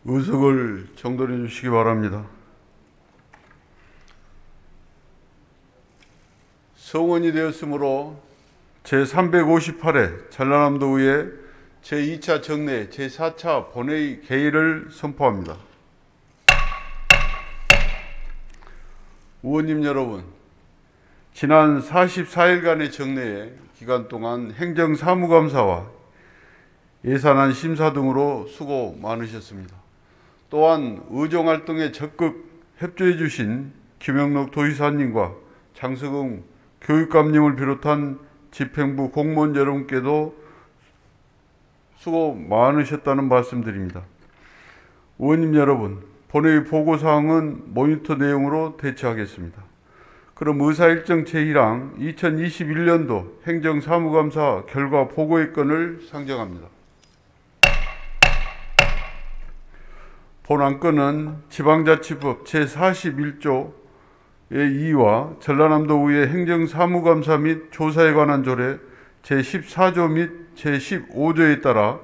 의석을 정돈해 주시기 바랍니다. 성원이 되었으므로 제358회 전라남도의회 제2차 정례 제4차 본회의 개의를 선포합니다. 의원님 여러분, 지난 44일간의 정례 기간 동안 행정사무감사와 예산안 심사 등으로 수고 많으셨습니다. 또한 의정활동에 적극 협조해 주신 김영록 도지사님과 장석웅 교육감님을 비롯한 집행부 공무원 여러분께도 수고 많으셨다는 말씀드립니다. 의원님 여러분, 본회의 보고사항은 모니터 내용으로 대체하겠습니다. 그럼 의사일정 제1항 2021년도 행정사무감사 결과 보고의 건을 상정합니다. 본 안건은 지방자치법 제41조의 2와 전라남도의회 행정사무감사 및 조사에 관한 조례 제14조 및 제15조에 따라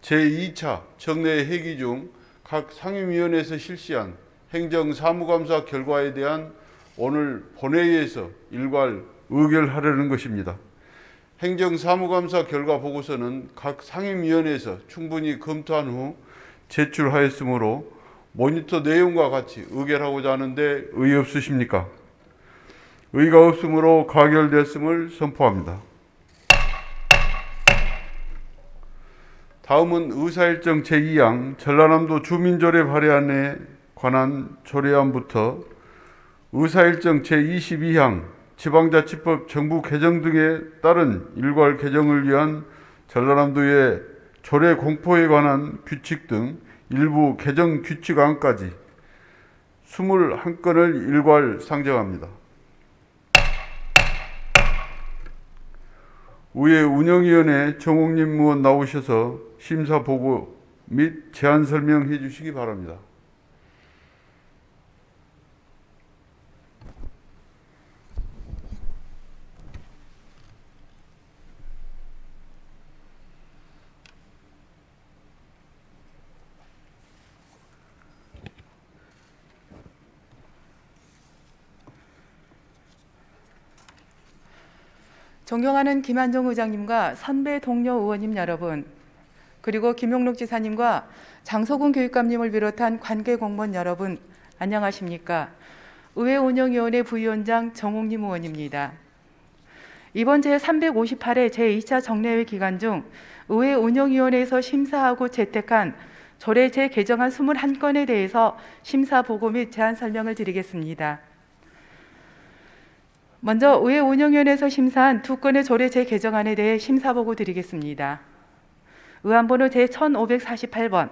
제2차 정례 회기 중 각 상임위원회에서 실시한 행정사무감사 결과에 대한 오늘 본회의에서 일괄 의결하려는 것입니다. 행정사무감사 결과 보고서는 각 상임위원회에서 충분히 검토한 후 제출하였으므로 모니터 내용과 같이 의결하고자 하는데 의의 없으십니까? 의의가 없으므로 가결되었음을 선포합니다. 다음은 의사일정 제2항 전라남도 주민조례 발의안에 관한 조례안부터 의사일정 제22항 지방자치법 정부 개정 등에 따른 일괄 개정을 위한 전라남도의 조례 공포에 관한 규칙 등 일부 개정 규칙안까지 21건을 일괄 상정합니다. 의회 운영위원회 정옥림 의원 나오셔서 심사 보고 및 제안 설명해 주시기 바랍니다. 존경하는 김한종 의장님과 선배 동료 의원님 여러분, 그리고 김용록 지사님과 장석웅 교육감님을 비롯한 관계 공무원 여러분, 안녕하십니까? 의회 운영위원회 부위원장 정옥림 의원입니다. 이번 제358회 제2차 정례회 기간 중 의회 운영위원회에서 심사하고 채택한 조례 재개정안 21건에 대해서 심사 보고 및 제안 설명을 드리겠습니다. 먼저 의회 운영위원회에서 심사한 2건의 조례 재개정안에 대해 심사 보고 드리겠습니다. 의안번호 제1548번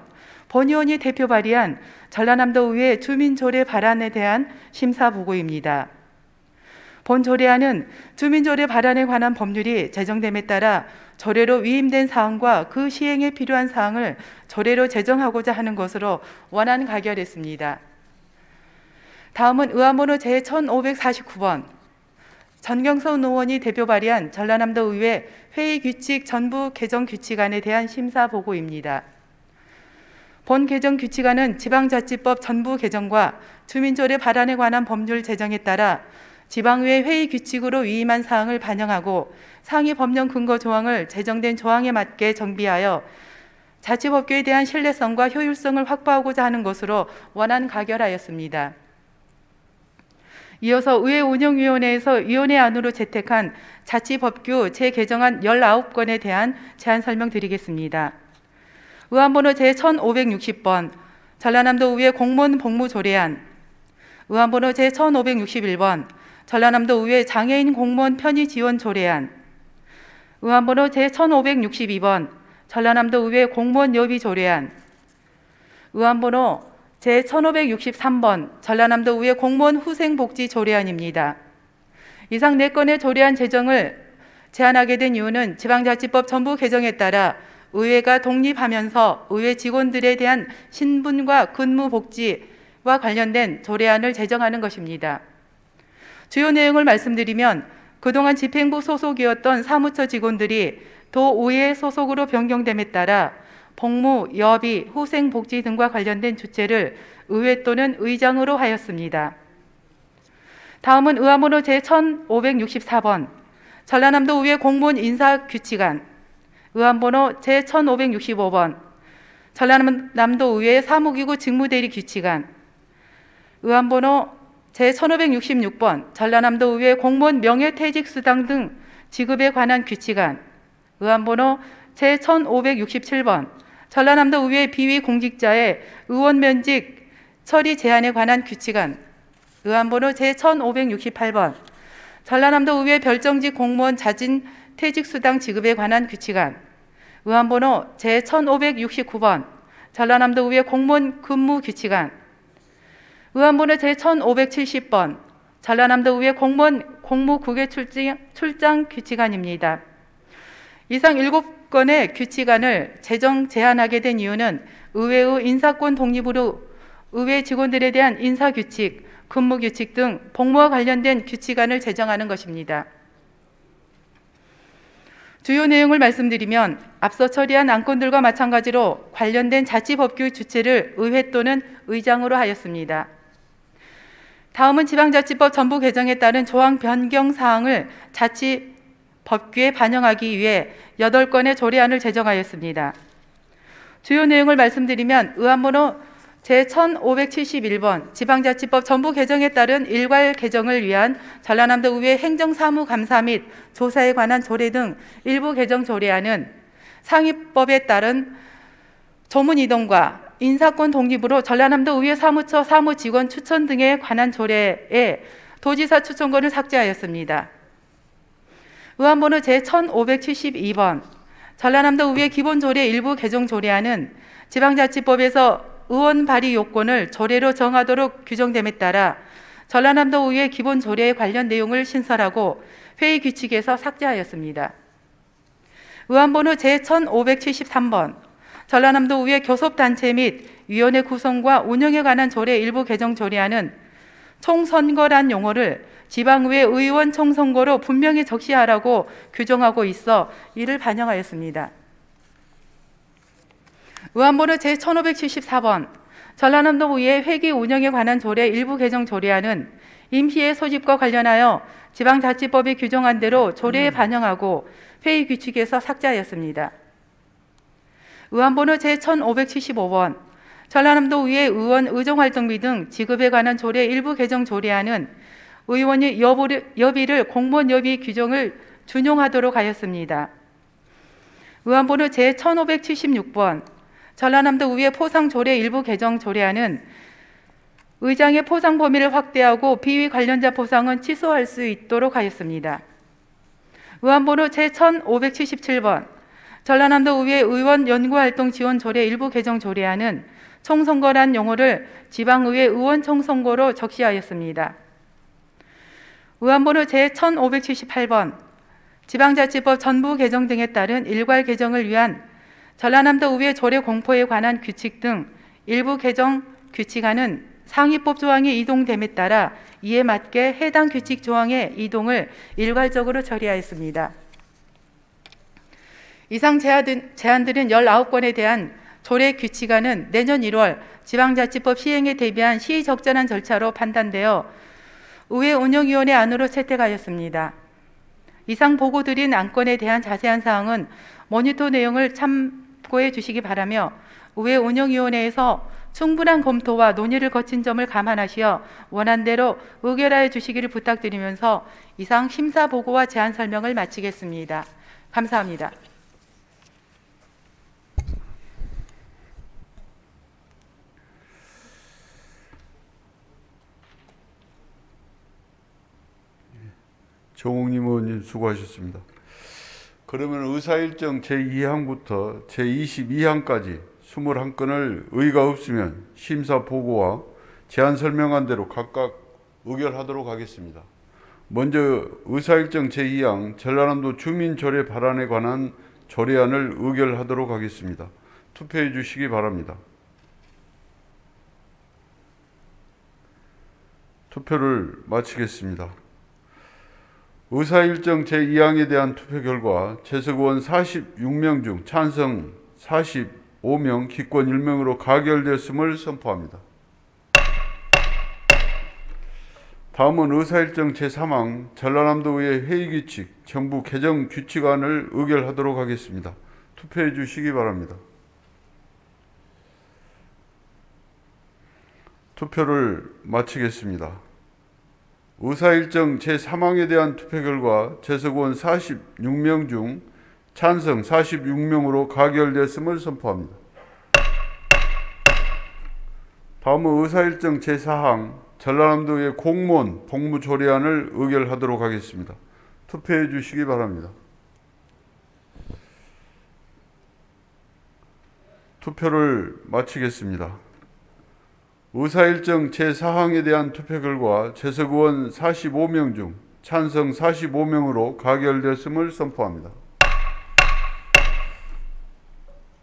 본 의원이 대표 발의한 전라남도 의회 주민조례 발안에 대한 심사 보고입니다. 본 조례안은 주민조례 발안에 관한 법률이 제정됨에 따라 조례로 위임된 사항과 그 시행에 필요한 사항을 조례로 제정하고자 하는 것으로 원안 가결했습니다. 다음은 의안번호 제1549번 전경선 의원이 대표 발의한 전라남도 의회 회의규칙 전부 개정 규칙안에 대한 심사 보고입니다. 본 개정 규칙안은 지방자치법 전부 개정과 주민조례 발안에 관한 법률 제정에 따라 지방의회 회의규칙으로 위임한 사항을 반영하고 상위 법령 근거 조항을 제정된 조항에 맞게 정비하여 자치법규에 대한 신뢰성과 효율성을 확보하고자 하는 것으로 원안 가결하였습니다. 이어서 의회 운영위원회에서 위원회 안으로 채택한 자치법규 재개정안 19건에 대한 제안 설명드리겠습니다. 의안번호 제1560번 전라남도 의회 공무원 복무조례안, 의안번호 제1561번 전라남도 의회 장애인 공무원 편의 지원 조례안, 의안번호 제1562번 전라남도 의회 공무원 여비 조례안, 의안번호 제1563번 전라남도 의회 공무원 후생복지 조례안입니다. 이상 4건의 조례안 제정을 제안하게 된 이유는 지방자치법 전부 개정에 따라 의회가 독립하면서 의회 직원들에 대한 신분과 근무 복지와 관련된 조례안을 제정하는 것입니다. 주요 내용을 말씀드리면 그동안 집행부 소속이었던 사무처 직원들이 도의회 소속으로 변경됨에 따라 복무, 여비, 후생복지 등과 관련된 주체를 의회 또는 의장으로 하였습니다. 다음은 의안번호 제1564번 전라남도 의회 공무원 인사규칙안, 의안번호 제1565번 전라남도 의회 사무기구 직무대리 규칙안, 의안번호 제1566번 전라남도 의회 공무원 명예퇴직수당 등 지급에 관한 규칙안, 의안번호 제1567번 전라남도 의회 비위 공직자의 의원 면직 처리 제한에 관한 규칙안, 의안번호 제1568번 전라남도 의회 별정직 공무원 자진 퇴직수당 지급에 관한 규칙안, 의안번호 제1569번 전라남도 의회 공무원 근무 규칙안, 의안번호 제1570번 전라남도 의회 공무원 공무국외 출장 규칙안입니다. 이상 7건의 규칙안을 제정 제안하게 된 이유는 의회의 인사권 독립으로 의회 직원들에 대한 인사규칙, 근무규칙 등 복무와 관련된 규칙안을 제정하는 것입니다. 주요 내용을 말씀드리면 앞서 처리한 안건들과 마찬가지로 관련된 자치법규의 주체를 의회 또는 의장으로 하였습니다. 다음은 지방자치법 전부 개정에 따른 조항 변경 사항을 자치법규에 반영하기 위해 8건의 조례안을 제정하였습니다. 주요 내용을 말씀드리면 의안번호 제1571번 지방자치법 전부 개정에 따른 일괄 개정을 위한 전라남도 의회 행정사무감사 및 조사에 관한 조례 등 일부 개정 조례안은 상위법에 따른 조문 이동과 인사권 독립으로 전라남도 의회 사무처 사무직원 추천 등에 관한 조례에 도지사 추천권을 삭제하였습니다. 의안번호 제1572번 전라남도 의회 기본조례 일부 개정 조례안은 지방자치법에서 의원 발의 요건을 조례로 정하도록 규정됨에 따라 전라남도 의회 기본조례에 관련 내용을 신설하고 회의 규칙에서 삭제하였습니다. 의안번호 제1573번 전라남도 의회 교섭단체 및 위원회 구성과 운영에 관한 조례 일부 개정 조례안은 총선거란 용어를 지방의회 의원 총선거로 분명히 적시하라고 규정하고 있어 이를 반영하였습니다. 의안번호 제1574번 전라남도 의회 회기 운영에 관한 조례 일부 개정 조례안은 임시회 소집과 관련하여 지방자치법이 규정한 대로 조례에 반영하고 회의 규칙에서 삭제하였습니다. 의안번호 제1575번 전라남도 의회 의원 의정활동비 등 지급에 관한 조례 일부 개정 조례안은 의원이 여비를 공무원 여비 규정을 준용하도록 하였습니다. 의안번호 제1576번 전라남도 의회 포상조례 일부 개정 조례안은 의장의 포상 범위를 확대하고 비위 관련자 포상은 취소할 수 있도록 하였습니다. 의안번호 제1577번 전라남도 의회 의원 연구활동 지원 조례 일부 개정 조례안은 총선거란 용어를 지방의회 의원 총선거로 적시하였습니다. 의안번호 제1578번 지방자치법 전부 개정 등에 따른 일괄 개정을 위한 전라남도 의회 조례 공포에 관한 규칙 등 일부 개정 규칙안은 상위법 조항의 이동됨에 따라 이에 맞게 해당 규칙 조항의 이동을 일괄적으로 처리하였습니다. 이상 제안들은 19건에 대한 조례 규칙안은 내년 1월 지방자치법 시행에 대비한 시의적절한 절차로 판단되어 의회 운영위원회 안으로 채택하였습니다. 이상 보고드린 안건에 대한 자세한 사항은 모니터 내용을 참고해 주시기 바라며 의회 운영위원회에서 충분한 검토와 논의를 거친 점을 감안하시어 원안대로 의결하여 주시기를 부탁드리면서 이상 심사 보고와 제안 설명을 마치겠습니다. 감사합니다. 정옥림 의원님 수고하셨습니다. 그러면 의사일정 제2항부터 제22항까지 21건을 의의가 없으면 심사 보고와 제안 설명한 대로 각각 의결하도록 하겠습니다. 먼저 의사일정 제2항 전라남도 주민조례 발안에 관한 조례안을 의결하도록 하겠습니다. 투표해 주시기 바랍니다. 투표를 마치겠습니다. 의사일정 제2항에 대한 투표 결과 재석의원 46명 중 찬성 45명, 기권 1명으로 가결되었음을 선포합니다. 다음은 의사일정 제3항 전라남도의회 회의규칙, 정부 개정 규칙안을 의결하도록 하겠습니다. 투표해 주시기 바랍니다. 투표를 마치겠습니다. 의사일정 제3항에 대한 투표 결과 재석의원 46명 중 찬성 46명으로 가결됐음을 선포합니다. 다음은 의사일정 제4항 전라남도의 공무원 복무조례안을 의결하도록 하겠습니다. 투표해 주시기 바랍니다. 투표를 마치겠습니다. 의사일정 제4항에 대한 투표 결과 재석의원 45명 중 찬성 45명으로 가결됐음을 선포합니다.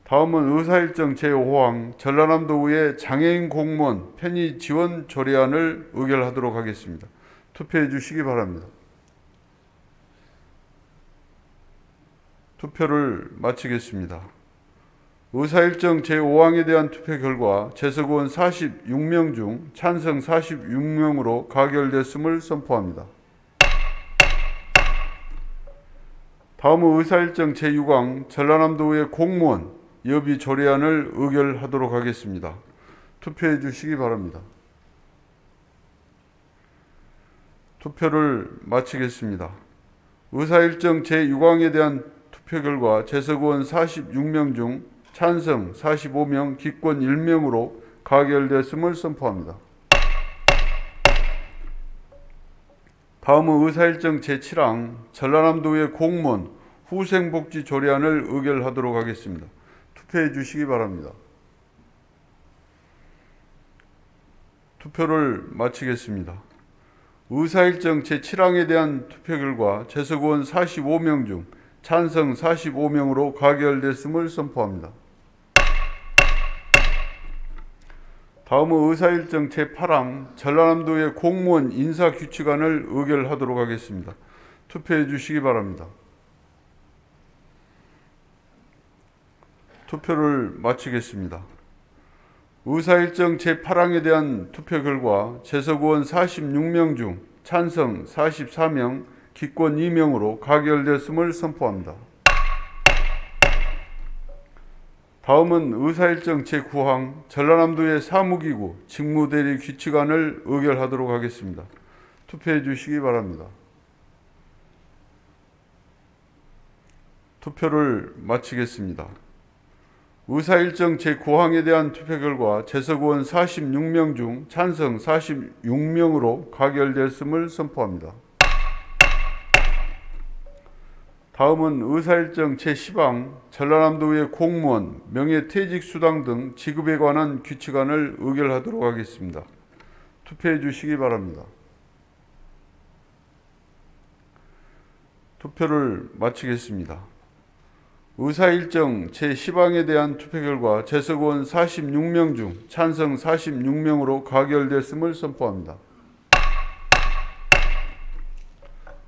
다음은 의사일정 제5항 전라남도의회 장애인 공무원 편의 지원 조례안을 의결하도록 하겠습니다. 투표해 주시기 바랍니다. 투표를 마치겠습니다. 의사일정 제5항에 대한 투표 결과 재석의원 46명 중 찬성 46명으로 가결됐음을 선포합니다. 다음은 의사일정 제6항 전라남도의회 공무원 여비 조례안을 의결하도록 하겠습니다. 투표해 주시기 바랍니다. 투표를 마치겠습니다. 의사일정 제6항에 대한 투표 결과 재석의원 46명 중 찬성 45명, 기권 1명으로 가결됐음을 선포합니다. 다음은 의사일정 제7항 전라남도의회 공무원 후생복지 조례안을 의결하도록 하겠습니다. 투표해 주시기 바랍니다. 투표를 마치겠습니다. 의사일정 제7항에 대한 투표 결과 재석의원 45명 중 찬성 45명으로 가결됐음을 선포합니다. 다음은 의사일정 제8항 전라남도의 공무원 인사규칙안을 의결하도록 하겠습니다. 투표해 주시기 바랍니다. 투표를 마치겠습니다. 의사일정 제8항에 대한 투표 결과 재석의원 46명 중 찬성 44명, 기권 2명으로 가결됐음을 선포합니다. 다음은 의사일정 제9항 전라남도의 사무기구 직무대리 규칙안을 의결하도록 하겠습니다. 투표해 주시기 바랍니다. 투표를 마치겠습니다. 의사일정 제9항에 대한 투표 결과 재석의원 46명 중 찬성 46명으로 가결됐음을 선포합니다. 다음은 의사일정 제10항 전라남도의 공무원 명예퇴직수당 등 지급에 관한 규칙안을 의결하도록 하겠습니다. 투표해 주시기 바랍니다. 투표를 마치겠습니다. 의사일정 제10항에 대한 투표 결과 재석의원 46명 중 찬성 46명으로 가결됐음을 선포합니다.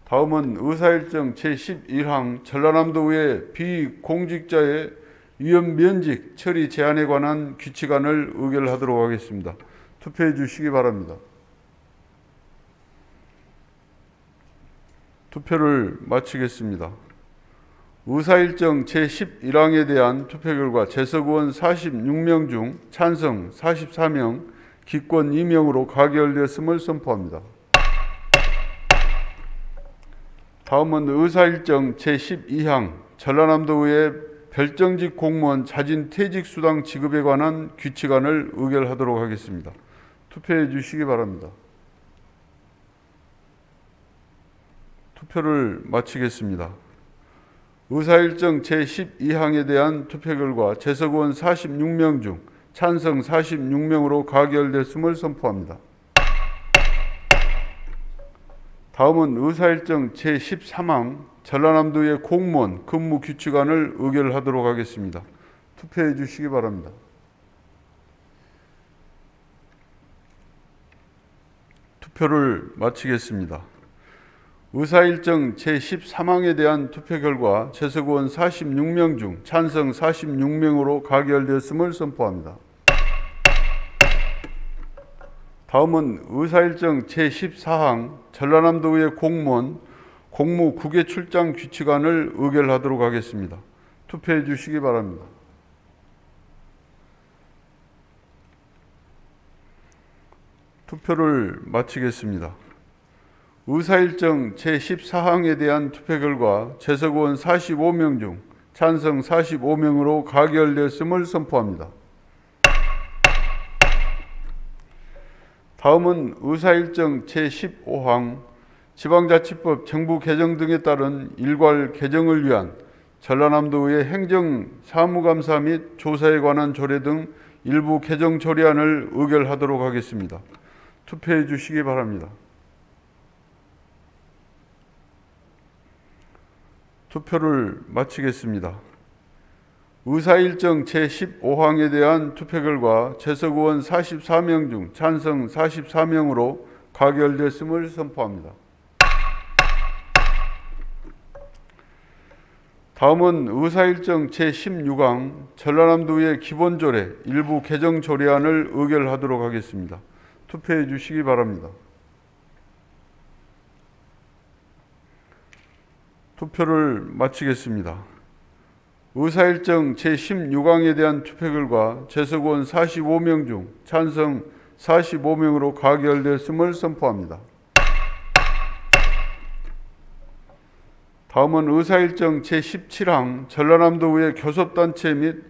다음은 의사일정 제11항 전라남도의 비공직자의 위헌 면직 처리 제한에 관한 규칙안을 의결하도록 하겠습니다. 투표해 주시기 바랍니다. 투표를 마치겠습니다. 의사일정 제11항에 대한 투표 결과 재석의원 46명 중 찬성 44명, 기권 2명으로 가결됐음을 선포합니다. 다음은 의사일정 제12항 전라남도의 별정직 공무원 자진 퇴직수당 지급에 관한 규칙안을 의결하도록 하겠습니다. 투표해 주시기 바랍니다. 투표를 마치겠습니다. 의사일정 제12항에 대한 투표 결과 재석의원 46명 중 찬성 46명으로 가결됐음을 선포합니다. 다음은 의사일정 제13항 전라남도의 공무원 근무규칙안을 의결하도록 하겠습니다. 투표해 주시기 바랍니다. 투표를 마치겠습니다. 의사일정 제13항에 대한 투표 결과 재석의원 46명 중 찬성 46명으로 가결되었음을 선포합니다. 다음은 의사일정 제14항 전라남도의회 공무원 공무 국외 출장 규칙안을 의결하도록 하겠습니다. 투표해 주시기 바랍니다. 투표를 마치겠습니다. 의사일정 제14항에 대한 투표 결과 재석의원 45명 중 찬성 45명으로 가결되었음을 선포합니다. 다음은 의사일정 제15항 지방자치법 정부 개정 등에 따른 일괄 개정을 위한 전라남도의회 행정사무감사 및 조사에 관한 조례 등 일부 개정 조례안을 의결하도록 하겠습니다. 투표해 주시기 바랍니다. 투표를 마치겠습니다. 의사일정 제15항에 대한 투표 결과 재석의원 44명 중 찬성 44명으로 가결됐음을 선포합니다. 다음은 의사일정 제16항 전라남도의회 기본조례 일부 개정 조례안을 의결하도록 하겠습니다. 투표해 주시기 바랍니다. 투표를 마치겠습니다. 의사일정 제16항에 대한 투표 결과 재석의원 45명 중 찬성 45명으로 가결됐음을 선포합니다. 다음은 의사일정 제17항 전라남도의회 교섭단체 및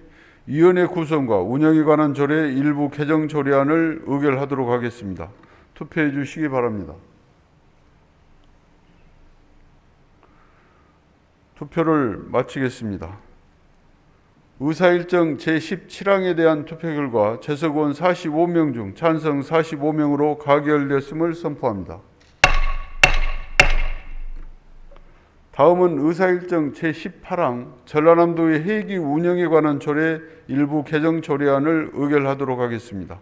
위원회 구성과 운영에 관한 조례 일부 개정 조례안을 의결하도록 하겠습니다. 투표해 주시기 바랍니다. 투표를 마치겠습니다. 의사일정 제17항에 대한 투표 결과 재석의원 45명 중 찬성 45명으로 가결됐음을 선포합니다. 다음은 의사일정 제18항 전라남도의 회기 운영에 관한 조례 일부 개정 조례안을 의결하도록 하겠습니다.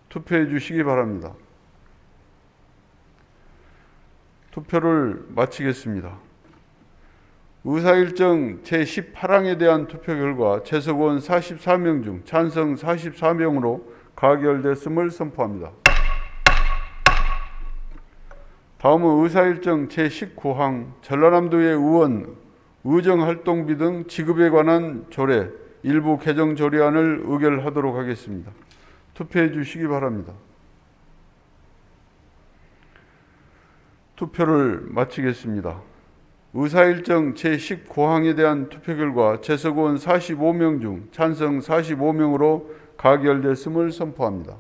투표해 주시기 바랍니다. 투표를 마치겠습니다. 의사일정 제18항에 대한 투표 결과 재석의원 44명 중 찬성 44명으로 가결됐음을 선포합니다. 다음은 의사일정 제19항 전라남도의 의원 의정활동비 등 지급에 관한 조례 일부 개정 조례안을 의결하도록 하겠습니다. 투표해 주시기 바랍니다. 투표를 마치겠습니다. 의사일정 제19항에 대한 투표 결과 재석의원 45명 중 찬성 45명으로 가결됐음을 선포합니다.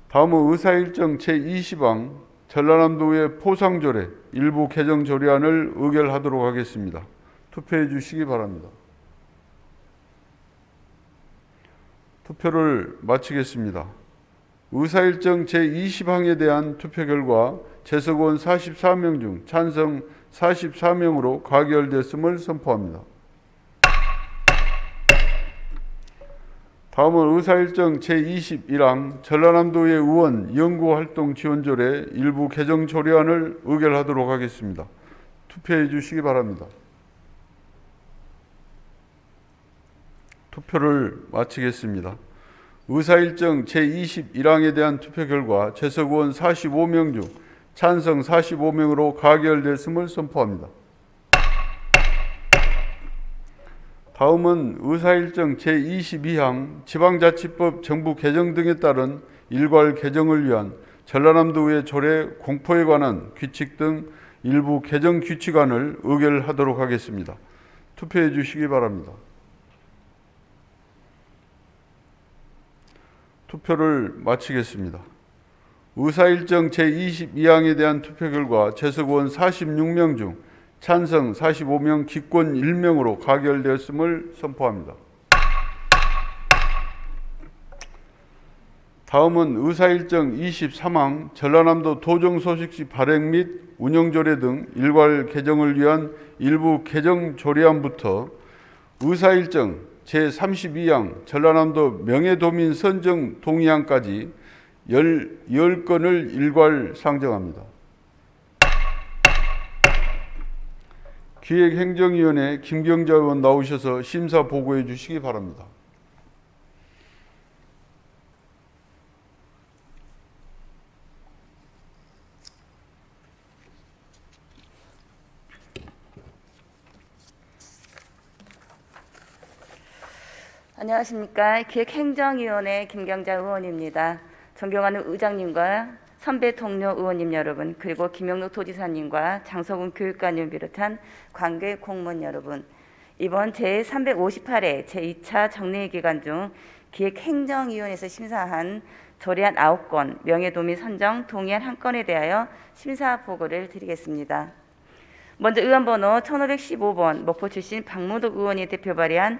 다음은 의사일정 제20항 전라남도의 포상조례 일부 개정 조례안을 의결하도록 하겠습니다. 투표해 주시기 바랍니다. 투표를 마치겠습니다. 의사일정 제20항에 대한 투표 결과 재석의원 44명 중 찬성 44명으로 가결됐음을 선포합니다. 다음은 의사일정 제21항 전라남도의 의원 연구활동 지원조례 일부 개정 조례안을 의결하도록 하겠습니다. 투표해 주시기 바랍니다. 투표를 마치겠습니다. 의사일정 제21항에 대한 투표 결과 재석의원 45명 중 찬성 45명으로 가결됐음을 선포합니다. 다음은 의사일정 제22항 지방자치법 정부 개정 등에 따른 일괄 개정을 위한 전라남도의회 조례 공포에 관한 규칙 등 일부 개정 규칙안을 의결하도록 하겠습니다. 투표해 주시기 바랍니다. 투표를 마치겠습니다. 의사일정 제22항에 대한 투표 결과 재석의원 46명 중 찬성 45명, 기권 1명으로 가결되었음을 선포합니다. 다음은 의사일정 23항 전라남도 도정소식시 발행 및 운영조례 등 일괄 개정을 위한 일부 개정 조례안부터 의사일정 제32항 전라남도 명예도민 선정 동의안까지 10건을 일괄 상정합니다. 기획행정위원회 김경자 의원 나오셔서 심사 보고해 주시기 바랍니다. 안녕하십니까. 기획행정위원회 김경자 의원입니다. 존경하는 의장님과 선배 동료 의원님 여러분, 그리고 김영록 도지사님과 장성훈 교육관님 비롯한 관계 공무원 여러분, 이번 제358회 제2차 정례 기간 중 기획행정위원회에서 심사한 조례안 9건, 명예도민 선정 동의안 1건에 대하여 심사 보고를 드리겠습니다. 먼저 의원번호 1515번 목포 출신 박무덕 의원이 대표 발의한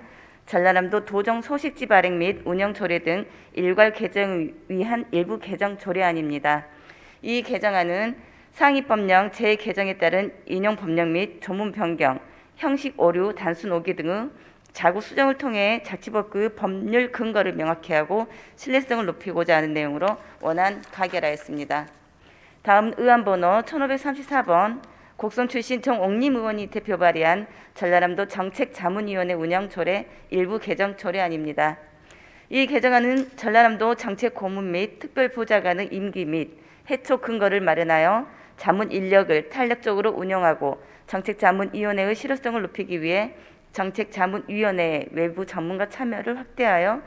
전라남도 도정 소식지 발행 및 운영 조례 등 일괄 개정을 위한 일부 개정 조례안입니다. 이 개정안은 상위법령 재개정에 따른 인용 법령 및 조문 변경, 형식 오류, 단순 오기 등의 자구 수정을 통해 자치법규 법률 근거를 명확히 하고 신뢰성을 높이고자 하는 내용으로 원안 가결하였습니다. 다음 의안번호 1534번 곡성 출신 정옥림 의원이 대표 발의한 전라남도 정책자문위원회 운영조례 일부 개정 조례안입니다. 이 개정안은 전라남도 정책고문 및 특별보좌관의 임기 및 해촉 근거를 마련하여 자문 인력을 탄력적으로 운영하고 정책자문위원회의 실효성을 높이기 위해 정책자문위원회의 외부 전문가 참여를 확대하여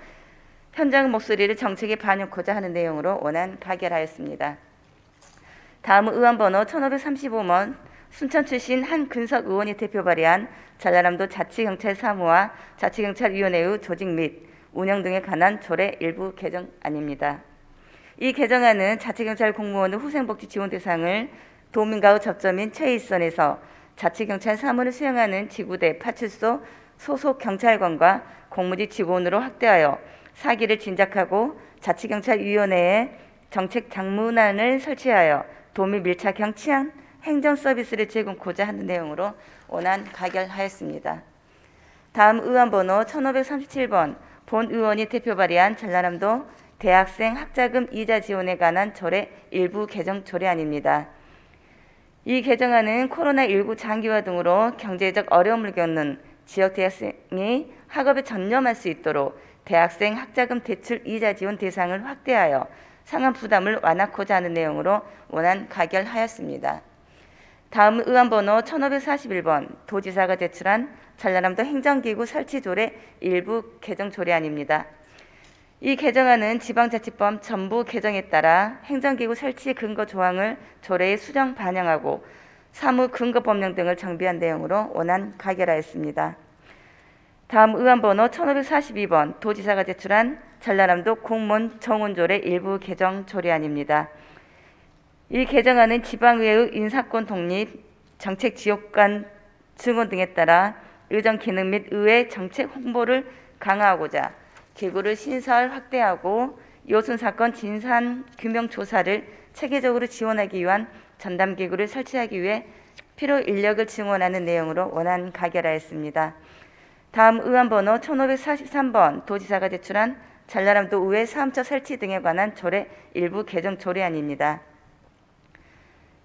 현장 목소리를 정책에 반영하고자 하는 내용으로 원안 가결하였습니다. 다음 의안번호 1535번 순천 출신 한근석 의원이 대표 발의한 전라남도 자치경찰 사무와 자치경찰위원회의 조직 및 운영 등에 관한 조례 일부 개정안입니다. 이 개정안은 자치경찰 공무원의 후생복지 지원 대상을 도민과의 접점인 최일선에서 자치경찰 사무를 수행하는 지구대 파출소 소속 경찰관과 공무지 직원으로 확대하여 사기를 진작하고 자치경찰위원회에 정책장문안을 설치하여 도민 밀착형 치안 행정 서비스를 제공하고자 하는 내용으로 원안 가결하였습니다. 다음 의안번호 1537번 본 의원이 대표 발의한 전라남도 대학생 학자금 이자 지원에 관한 조례 일부 개정 조례안입니다. 이 개정안은 코로나19 장기화 등으로 경제적 어려움을 겪는 지역 대학생이 학업에 전념할 수 있도록 대학생 학자금 대출 이자 지원 대상을 확대하여 상한 부담을 완화하고자 하는 내용으로 원안 가결하였습니다. 다음 의안번호 1541번 도지사가 제출한 전라남도 행정기구 설치조례 일부 개정 조례안입니다. 이 개정안은 지방자치법 전부 개정에 따라 행정기구 설치 근거 조항을 조례에 수정 반영하고 사무 근거 법령 등을 정비한 내용으로 원안 가결하였습니다. 다음 의안번호 1542번 도지사가 제출한 전라남도 공무원 정원조례 일부 개정 조례안입니다. 이 개정안은 지방의회의 인사권 독립, 정책 지역간 증원 등에 따라 의정 기능 및 의회 정책 홍보를 강화하고자 기구를 신설 확대하고 요순 사건 진상 규명 조사를 체계적으로 지원하기 위한 전담 기구를 설치하기 위해 필요 인력을 증원하는 내용으로 원안 가결하였습니다. 다음 의안번호 1543번 도지사가 제출한 전라남도 의회 사무처 설치 등에 관한 조례 일부 개정 조례안입니다.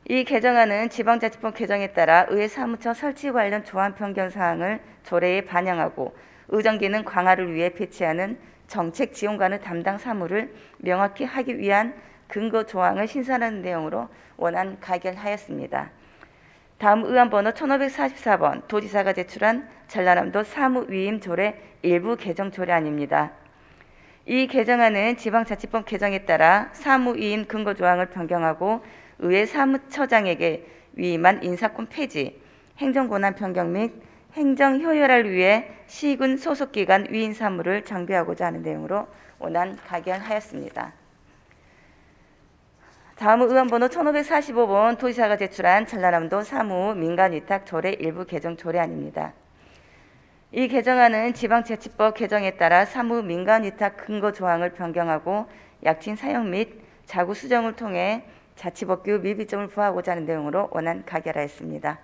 이 개정안은 지방자치법 개정에 따라 의회 사무처 설치 관련 조항 변경 사항을 조례에 반영하고 의정기능 강화를 위해 배치하는 정책 지원관의 담당 사무를 명확히 하기 위한 근거 조항을 신설하는 내용으로 원안 가결하였습니다. 다음 의안번호 1544번 도지사가 제출한 전라남도 사무위임 조례 일부 개정 조례안입니다. 이 개정안은 지방자치법 개정에 따라 사무위임 근거 조항을 변경하고 의회 사무처장에게 위임한 인사권 폐지, 행정권한 변경 및 행정 효율화를 위해 시군 소속기관 위임 사무를 정비하고자 하는 내용으로 원안 가결하였습니다. 다음 의안번호 1545번 도지사가 제출한 전라남도 사무 민간위탁 조례 일부 개정 조례안입니다. 이 개정안은 지방자치법 개정에 따라 사무 민간위탁 근거 조항을 변경하고 약칭 사용 및 자구 수정을 통해 자치법규 미비점을 부하고자 하는 내용으로 원안 가결하였습니다.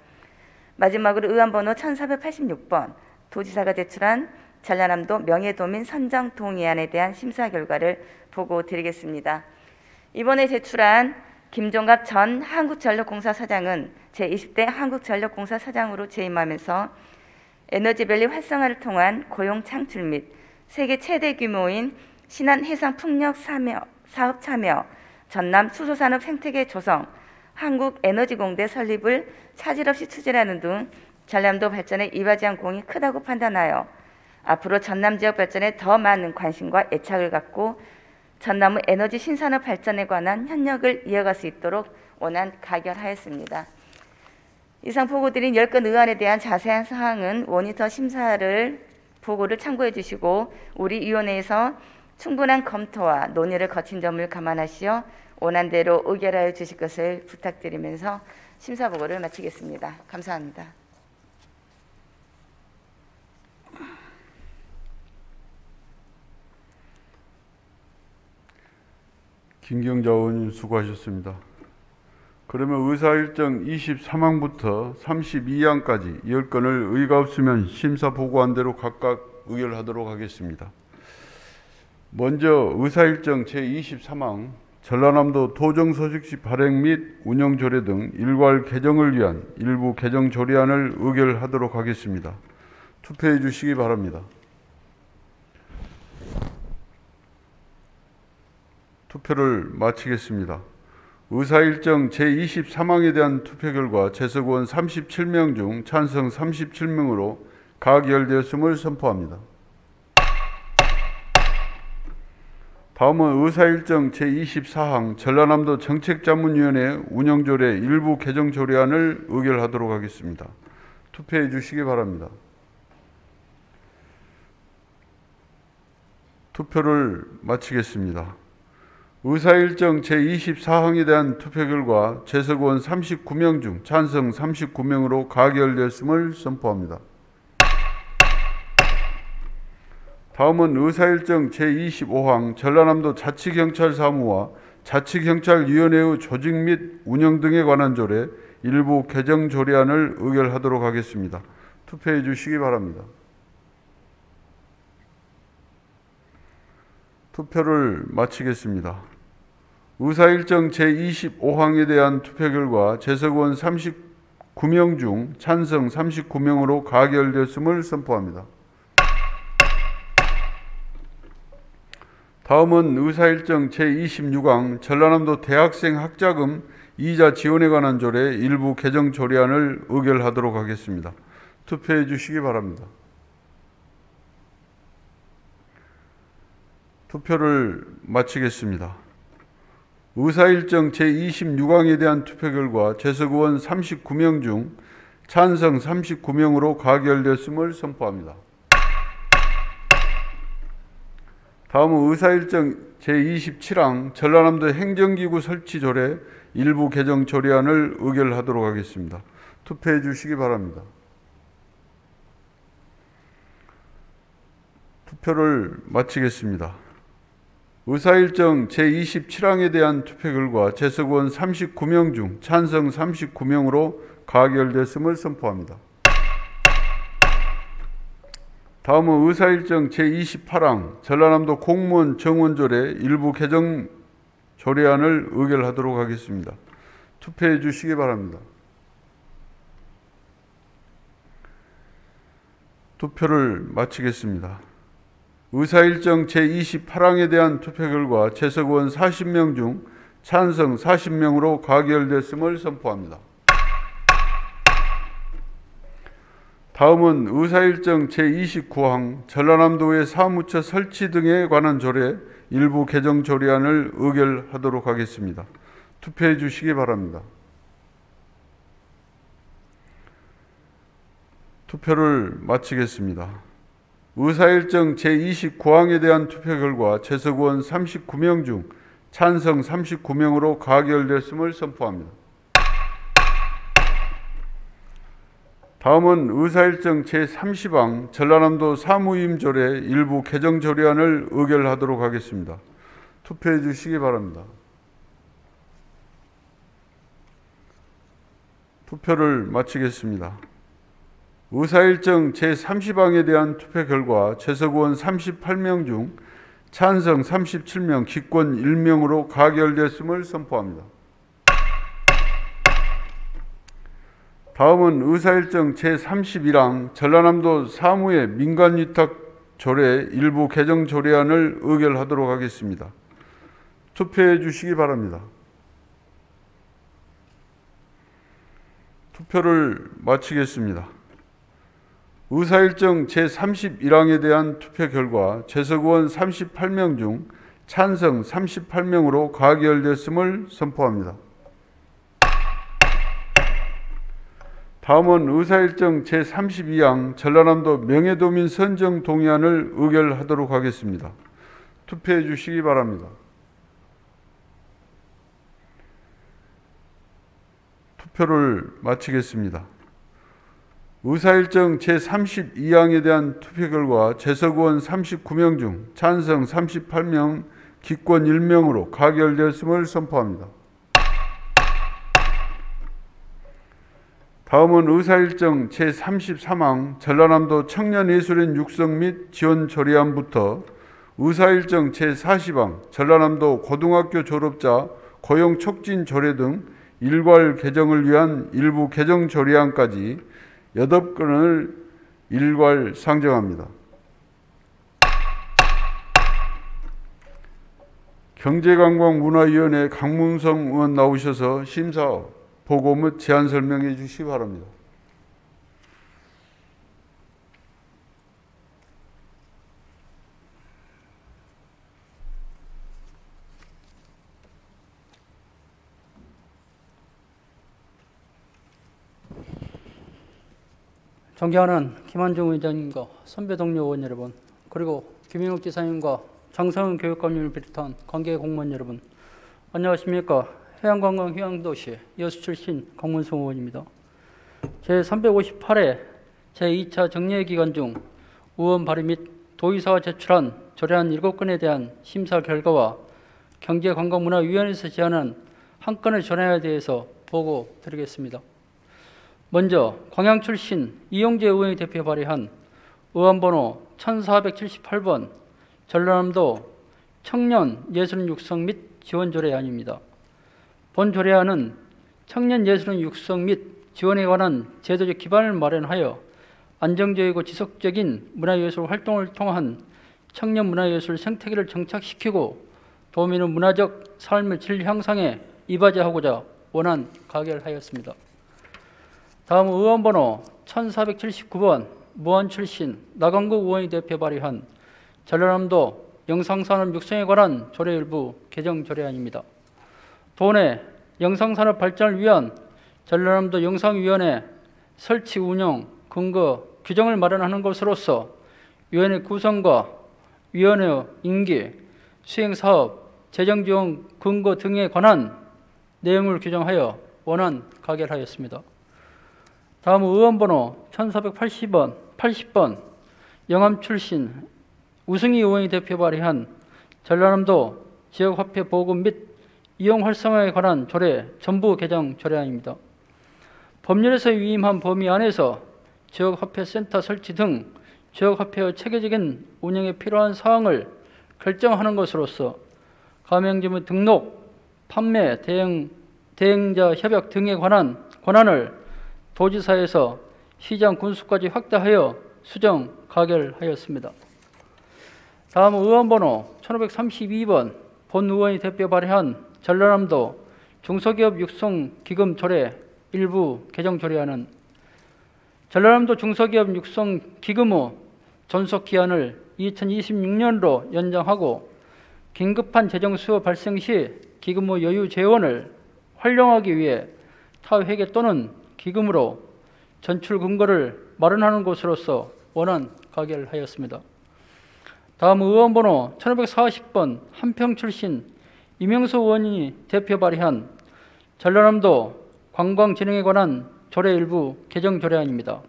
마지막으로 의안번호 1486번 도지사가 제출한 전라남도 명예도민 선정 동의안에 대한 심사 결과를 보고 드리겠습니다. 이번에 제출한 김종갑 전 한국전력공사 사장은 제20대 한국전력공사 사장으로 재임하면서 에너지밸리 활성화를 통한 고용 창출 및 세계 최대 규모인 신안 해상 풍력 사업 참여, 전남 수소산업 생태계 조성, 한국에너지공대 설립을 차질 없이 추진하는 등 전남도 발전에 이바지한 공이 크다고 판단하여 앞으로 전남 지역 발전에 더 많은 관심과 애착을 갖고 전남의 에너지 신산업 발전에 관한 협력을 이어갈 수 있도록 원안 가결하였습니다. 이상 보고드린 10건 의안에 대한 자세한 사항은 모니터 심사를 보고를 참고해 주시고 우리 위원회에서 충분한 검토와 논의를 거친 점을 감안하시어 원안대로 의결하여 주실 것을 부탁드리면서 심사 보고를 마치겠습니다. 감사합니다. 김경자 의원님 수고하셨습니다. 그러면 의사일정 23항부터 32항까지 10건을 의가 없으면 심사 보고한 대로 각각 의결하도록 하겠습니다. 먼저 의사일정 제23항 전라남도 도정서식지 발행 및 운영 조례 등 일괄 개정을 위한 일부 개정 조례안을 의결하도록 하겠습니다. 투표해 주시기 바랍니다. 투표를 마치겠습니다. 의사일정 제23항에 대한 투표 결과 재석 의원 37명 중 찬성 37명으로 가결되었음을 선포합니다. 다음은 의사일정 제24항 전라남도 정책자문위원회 운영조례 일부 개정 조례안을 의결하도록 하겠습니다. 투표해 주시기 바랍니다. 투표를 마치겠습니다. 의사일정 제24항에 대한 투표 결과 재석 의원 39명 중 찬성 39명으로 가결되었음을 선포합니다. 다음은 의사일정 제25항 전라남도 자치경찰사무와 자치경찰위원회의 조직 및 운영 등에 관한 조례 일부 개정 조례안을 의결하도록 하겠습니다. 투표해 주시기 바랍니다. 투표를 마치겠습니다. 의사일정 제25항에 대한 투표 결과 재석 의원 39명 중 찬성 39명으로 가결되었음을 선포합니다. 다음은 의사일정 제26항 전라남도 대학생 학자금 이자 지원에 관한 조례 일부 개정 조례안을 의결하도록 하겠습니다. 투표해 주시기 바랍니다. 투표를 마치겠습니다. 의사일정 제26항에 대한 투표 결과 재석 의원 39명 중 찬성 39명으로 가결되었음을 선포합니다. 다음은 의사일정 제27항 전라남도 행정기구 설치 조례 일부 개정 조례안을 의결하도록 하겠습니다. 투표해 주시기 바랍니다. 투표를 마치겠습니다. 의사일정 제27항에 대한 투표 결과 재석 의원 39명 중 찬성 39명으로 가결됐음을 선포합니다. 다음은 의사일정 제28항 전라남도 공무원 정원조례 일부 개정 조례안을 의결하도록 하겠습니다. 투표해 주시기 바랍니다. 투표를 마치겠습니다. 의사일정 제28항에 대한 투표 결과 재석 의원 40명 중 찬성 40명으로 가결됐음을 선포합니다. 다음은 의사일정 제29항 전라남도의 사무처 설치 등에 관한 조례 일부 개정 조례안을 의결하도록 하겠습니다. 투표해 주시기 바랍니다. 투표를 마치겠습니다. 의사일정 제29항에 대한 투표 결과 재석 의원 39명 중 찬성 39명으로 가결됐음을 선포합니다. 다음은 의사일정 제30항 전라남도 사무임 조례 일부 개정 조례안을 의결하도록 하겠습니다. 투표해 주시기 바랍니다. 투표를 마치겠습니다. 의사일정 제30항에 대한 투표 결과 재석 의원 38명 중 찬성 37명, 기권 1명으로 가결됐음을 선포합니다. 다음은 의사일정 제31항 전라남도 사무의 민간위탁 조례 일부 개정 조례안을 의결하도록 하겠습니다. 투표해 주시기 바랍니다. 투표를 마치겠습니다. 의사일정 제31항에 대한 투표 결과 재석 의원 38명 중 찬성 38명으로 가결됐음을 선포합니다. 다음은 의사일정 제32항 전라남도 명예도민 선정 동의안을 의결하도록 하겠습니다. 투표해 주시기 바랍니다. 투표를 마치겠습니다. 의사일정 제32항에 대한 투표 결과 재석 의원 39명 중 찬성 38명, 기권 1명으로 가결되었음을 선포합니다. 다음은 의사일정 제33항 전라남도 청년예술인 육성 및 지원 조례안부터 의사일정 제40항 전라남도 고등학교 졸업자 고용 촉진 조례 등 일괄 개정을 위한 일부 개정 조례안까지 8건을 일괄 상정합니다. 경제관광문화위원회 강문성 의원 나오셔서 심사 보고 및 제안 설명해 주시기 바랍니다. 존경하는 김한중 의장님과 선배 동료 의원 여러분, 그리고 김영욱 지사님과 장성은 교육감님을 비롯한 관계 공무원 여러분, 안녕하십니까. 해양관광 휴양도시 여수 출신 강문성 의원입니다. 제358회 제2차 정례 기간 중 의원 발의 및 도의사와 제출한 조례안 7건에 대한 심사 결과와 경제관광문화위원회에서 제안한 한 건의 조례안에 대해서 보고 드리겠습니다. 먼저 광양 출신 이용재 의원이 대표 발의한 의안번호 1478번 전라남도 청년 예술인 육성 및 지원 조례안입니다. 본 조례안은 청년 예술인 육성 및 지원에 관한 제도적 기반을 마련하여 안정적이고 지속적인 문화예술 활동을 통한 청년 문화예술 생태계를 정착시키고 도민의 문화적 삶의 질 향상에 이바지하고자 원안 가결하였습니다. 다음 의원번호 1479번 무안 출신 나강국 의원이 대표 발의한 전라남도 영상산업 육성에 관한 조례 일부 개정 조례안입니다. 도내 영상산업 발전을 위한 전라남도 영상위원회 설치 운영 근거 규정을 마련하는 것으로서 위원회 구성과 위원회 임기, 수행사업, 재정지원 근거 등에 관한 내용을 규정하여 원안 가결하였습니다. 다음 의원번호 1480번, 80번 영암 출신 우승희 의원이 대표 발의한 전라남도 지역화폐 보급 및 이용 활성화에 관한 조례 전부 개정 조례안입니다. 법률에서 위임한 범위 안에서 지역화폐센터 설치 등 지역화폐의 체계적인 운영에 필요한 사항을 결정하는 것으로서 가맹점의 등록, 판매, 대행자 협약 등에 관한 권한을 도지사에서 시장 군수까지 확대하여 수정 가결하였습니다. 다음 의원번호 1532번 본 의원이 대표 발의한 전라남도 중소기업 육성 기금 조례 일부 개정 조례안은 전라남도 중소기업 육성 기금의 존속 기한을 2026년으로 연장하고 긴급한 재정 수요 발생 시 기금의 여유 재원을 활용하기 위해 타회계 또는 기금으로 전출 근거를 마련하는 것으로서 원안 가결하였습니다. 다음 의원번호 1540번 한평 출신 이명수 의원이 대표 발의한 전라남도 관광진흥에 관한 조례 일부 개정 조례안입니다.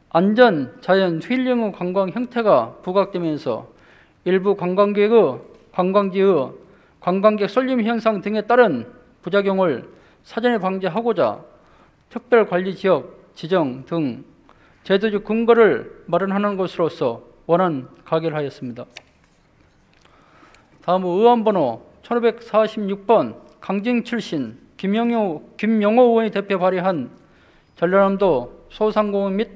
안전, 자연, 힐링의 관광 형태가 부각되면서 일부 관광객의 관광지의 관광객 쏠림 현상 등에 따른 부작용을 사전에 방지하고자 특별관리지역 지정 등 제도적 근거를 마련하는 것으로서 원안 가결하였습니다. 다음 의원번호 1546번 강진 출신 김영호 의원이 대표 발의한 전라남도 소상공인 및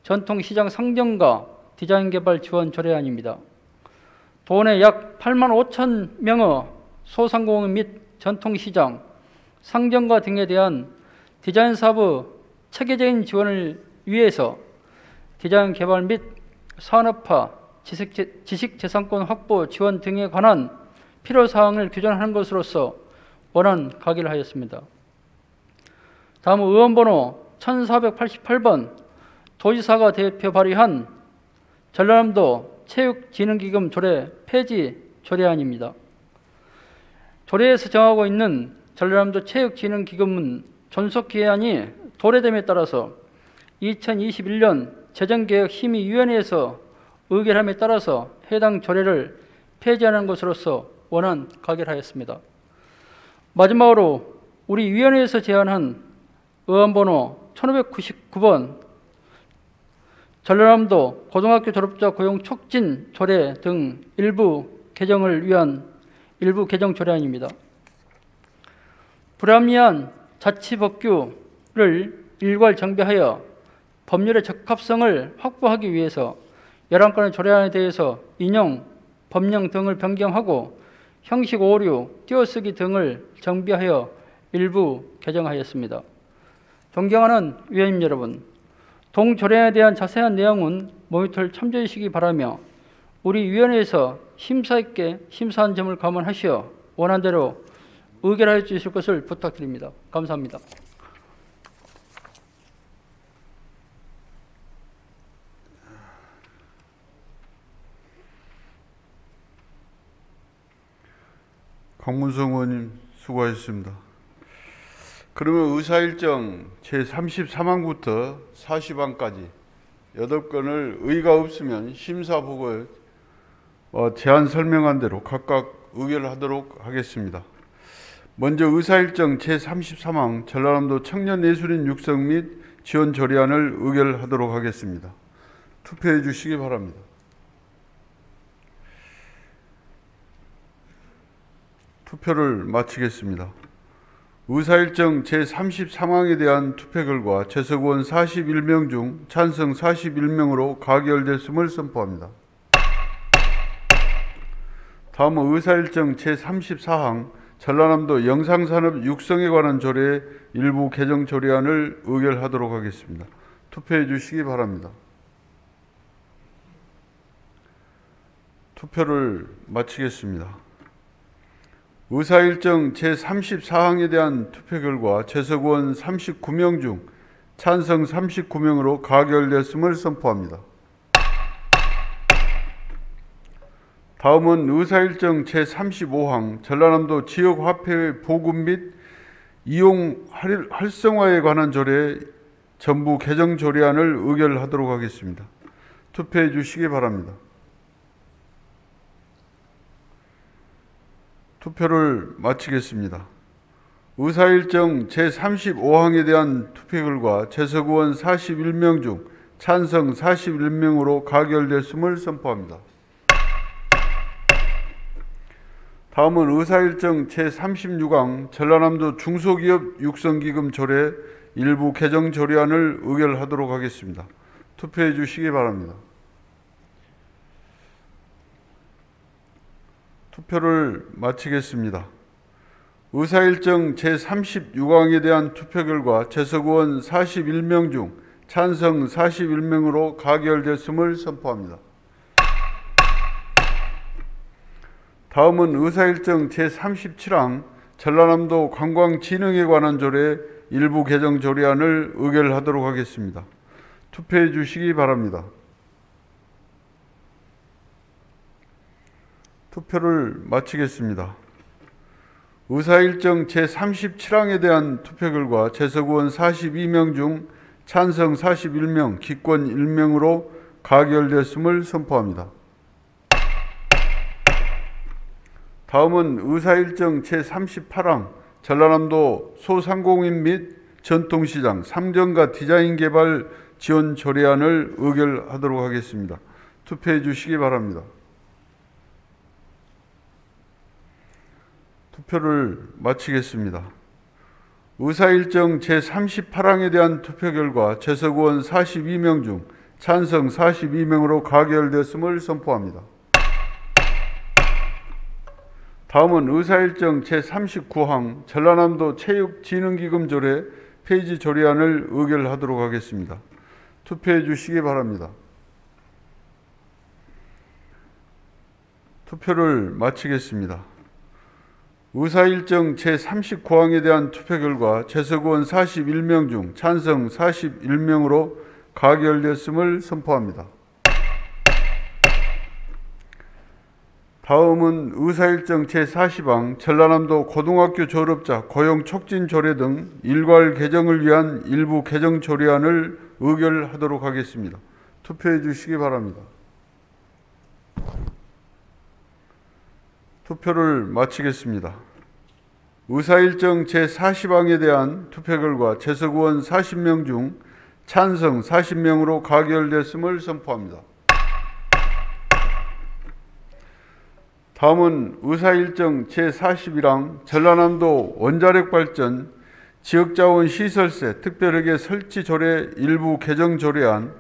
전통시장 상정과 디자인 개발 지원 조례안입니다. 도내 약 8만 5천 명의 소상공인 및 전통시장, 상정가 등에 대한 디자인 사업의 체계적인 지원을 위해서 디자인 개발 및 산업화, 지식재산권 확보 지원 등에 관한 필요사항을 규정하는 것으로서 원안 가기를 하였습니다. 다음 의원번호 1488번 도지사가 대표 발의한 전라남도 체육진흥기금 조례 폐지 조례안입니다. 조례에서 정하고 있는 전라남도 체육진흥기금은 존속기한이 도래됨에 따라서 2021년 재정개혁심의위원회에서 의결함에 따라서 해당 조례를 폐지하는 것으로서 원안 가결하였습니다. 마지막으로 우리 위원회에서 제안한 의원번호 1599번 전라남도 고등학교 졸업자 고용 촉진 조례 등 일부 개정을 위한 일부 개정 조례안입니다. 불합리한 자치법규를 일괄 정비하여 법률의 적합성을 확보하기 위해서 11건의 조례안에 대해서 인용, 법령 등을 변경하고 형식 오류, 띄어쓰기 등을 정비하여 일부 개정하였습니다. 존경하는 위원님 여러분, 동조례안에 대한 자세한 내용은 모니터를 참조해 주시기 바라며 우리 위원회에서 심사 있게 심사한 점을 감안하시어 원안대로 의결하여 주실 것을 부탁드립니다. 감사합니다. 강문성 의원님 수고하셨습니다. 그러면 의사일정 제33항부터 40항까지 8건을 의의가 없으면 심사보고 제안 설명한 대로 각각 의결하도록 하겠습니다. 먼저 의사일정 제33항 전라남도 청년예술인 육성 및 지원 조례안을 의결하도록 하겠습니다. 투표해 주시기 바랍니다. 투표를 마치겠습니다. 의사일정 제33항에 대한 투표 결과 재석 의원 41명 중 찬성 41명으로 가결됐음을 선포합니다. 다음은 의사일정 제34항 전라남도 영상산업 육성에 관한 조례 일부 개정 조례안을 의결하도록 하겠습니다. 투표해 주시기 바랍니다. 투표를 마치겠습니다. 의사일정 제34항에 대한 투표 결과 재석 의원 39명 중 찬성 39명으로 가결됐음을 선포합니다. 다음은 의사일정 제35항 전라남도 지역화폐의 보급 및 이용 활성화에 관한 조례 전부 개정 조례안을 의결하도록 하겠습니다. 투표해 주시기 바랍니다. 투표를 마치겠습니다. 의사일정 제35항에 대한 투표 결과 재석 의원 41명 중 찬성 41명으로 가결됐음을 선포합니다. 다음은 의사일정 제36항 전라남도 중소기업 육성기금 조례 일부 개정 조례안을 의결하도록 하겠습니다. 투표해 주시기 바랍니다. 투표를 마치겠습니다. 의사일정 제36항에 대한 투표 결과 재석 의원 41명 중 찬성 41명으로 가결됐음을 선포합니다. 다음은 의사일정 제37항 전라남도 관광진흥에 관한 조례 일부 개정 조례안을 의결하도록 하겠습니다. 투표해 주시기 바랍니다. 투표를 마치겠습니다. 의사일정 제37항에 대한 투표 결과 재석 의원 42명 중 찬성 41명, 기권 1명으로 가결됐음을 선포합니다. 다음은 의사일정 제38항 전라남도 소상공인 및 전통시장 상정과 디자인 개발 지원 조례안을 의결하도록 하겠습니다. 투표해 주시기 바랍니다. 투표를 마치겠습니다. 의사일정 제38항에 대한 투표 결과 재석 의원 42명 중 찬성 42명으로 가결됐음을 선포합니다. 다음은 의사일정 제39항 전라남도 체육진흥기금 조례 폐지 조례안을 의결하도록 하겠습니다. 투표해 주시기 바랍니다. 투표를 마치겠습니다. 의사일정 제39항에 대한 투표 결과 재석 의원 41명 중 찬성 41명으로 가결됐음을 선포합니다. 다음은 의사일정 제40항 전라남도 고등학교 졸업자 고용 촉진 조례 등 일괄 개정을 위한 일부 개정 조례안을 의결하도록 하겠습니다. 투표해 주시기 바랍니다. 투표를 마치겠습니다. 의사일정 제40항에 대한 투표 결과 재석 의원 40명 중 찬성 40명으로 가결됐음을 선포합니다. 다음은 의사일정 제41항 전라남도 원자력 발전 지역자원 시설세 특별회계 설치 조례 일부 개정 조례안,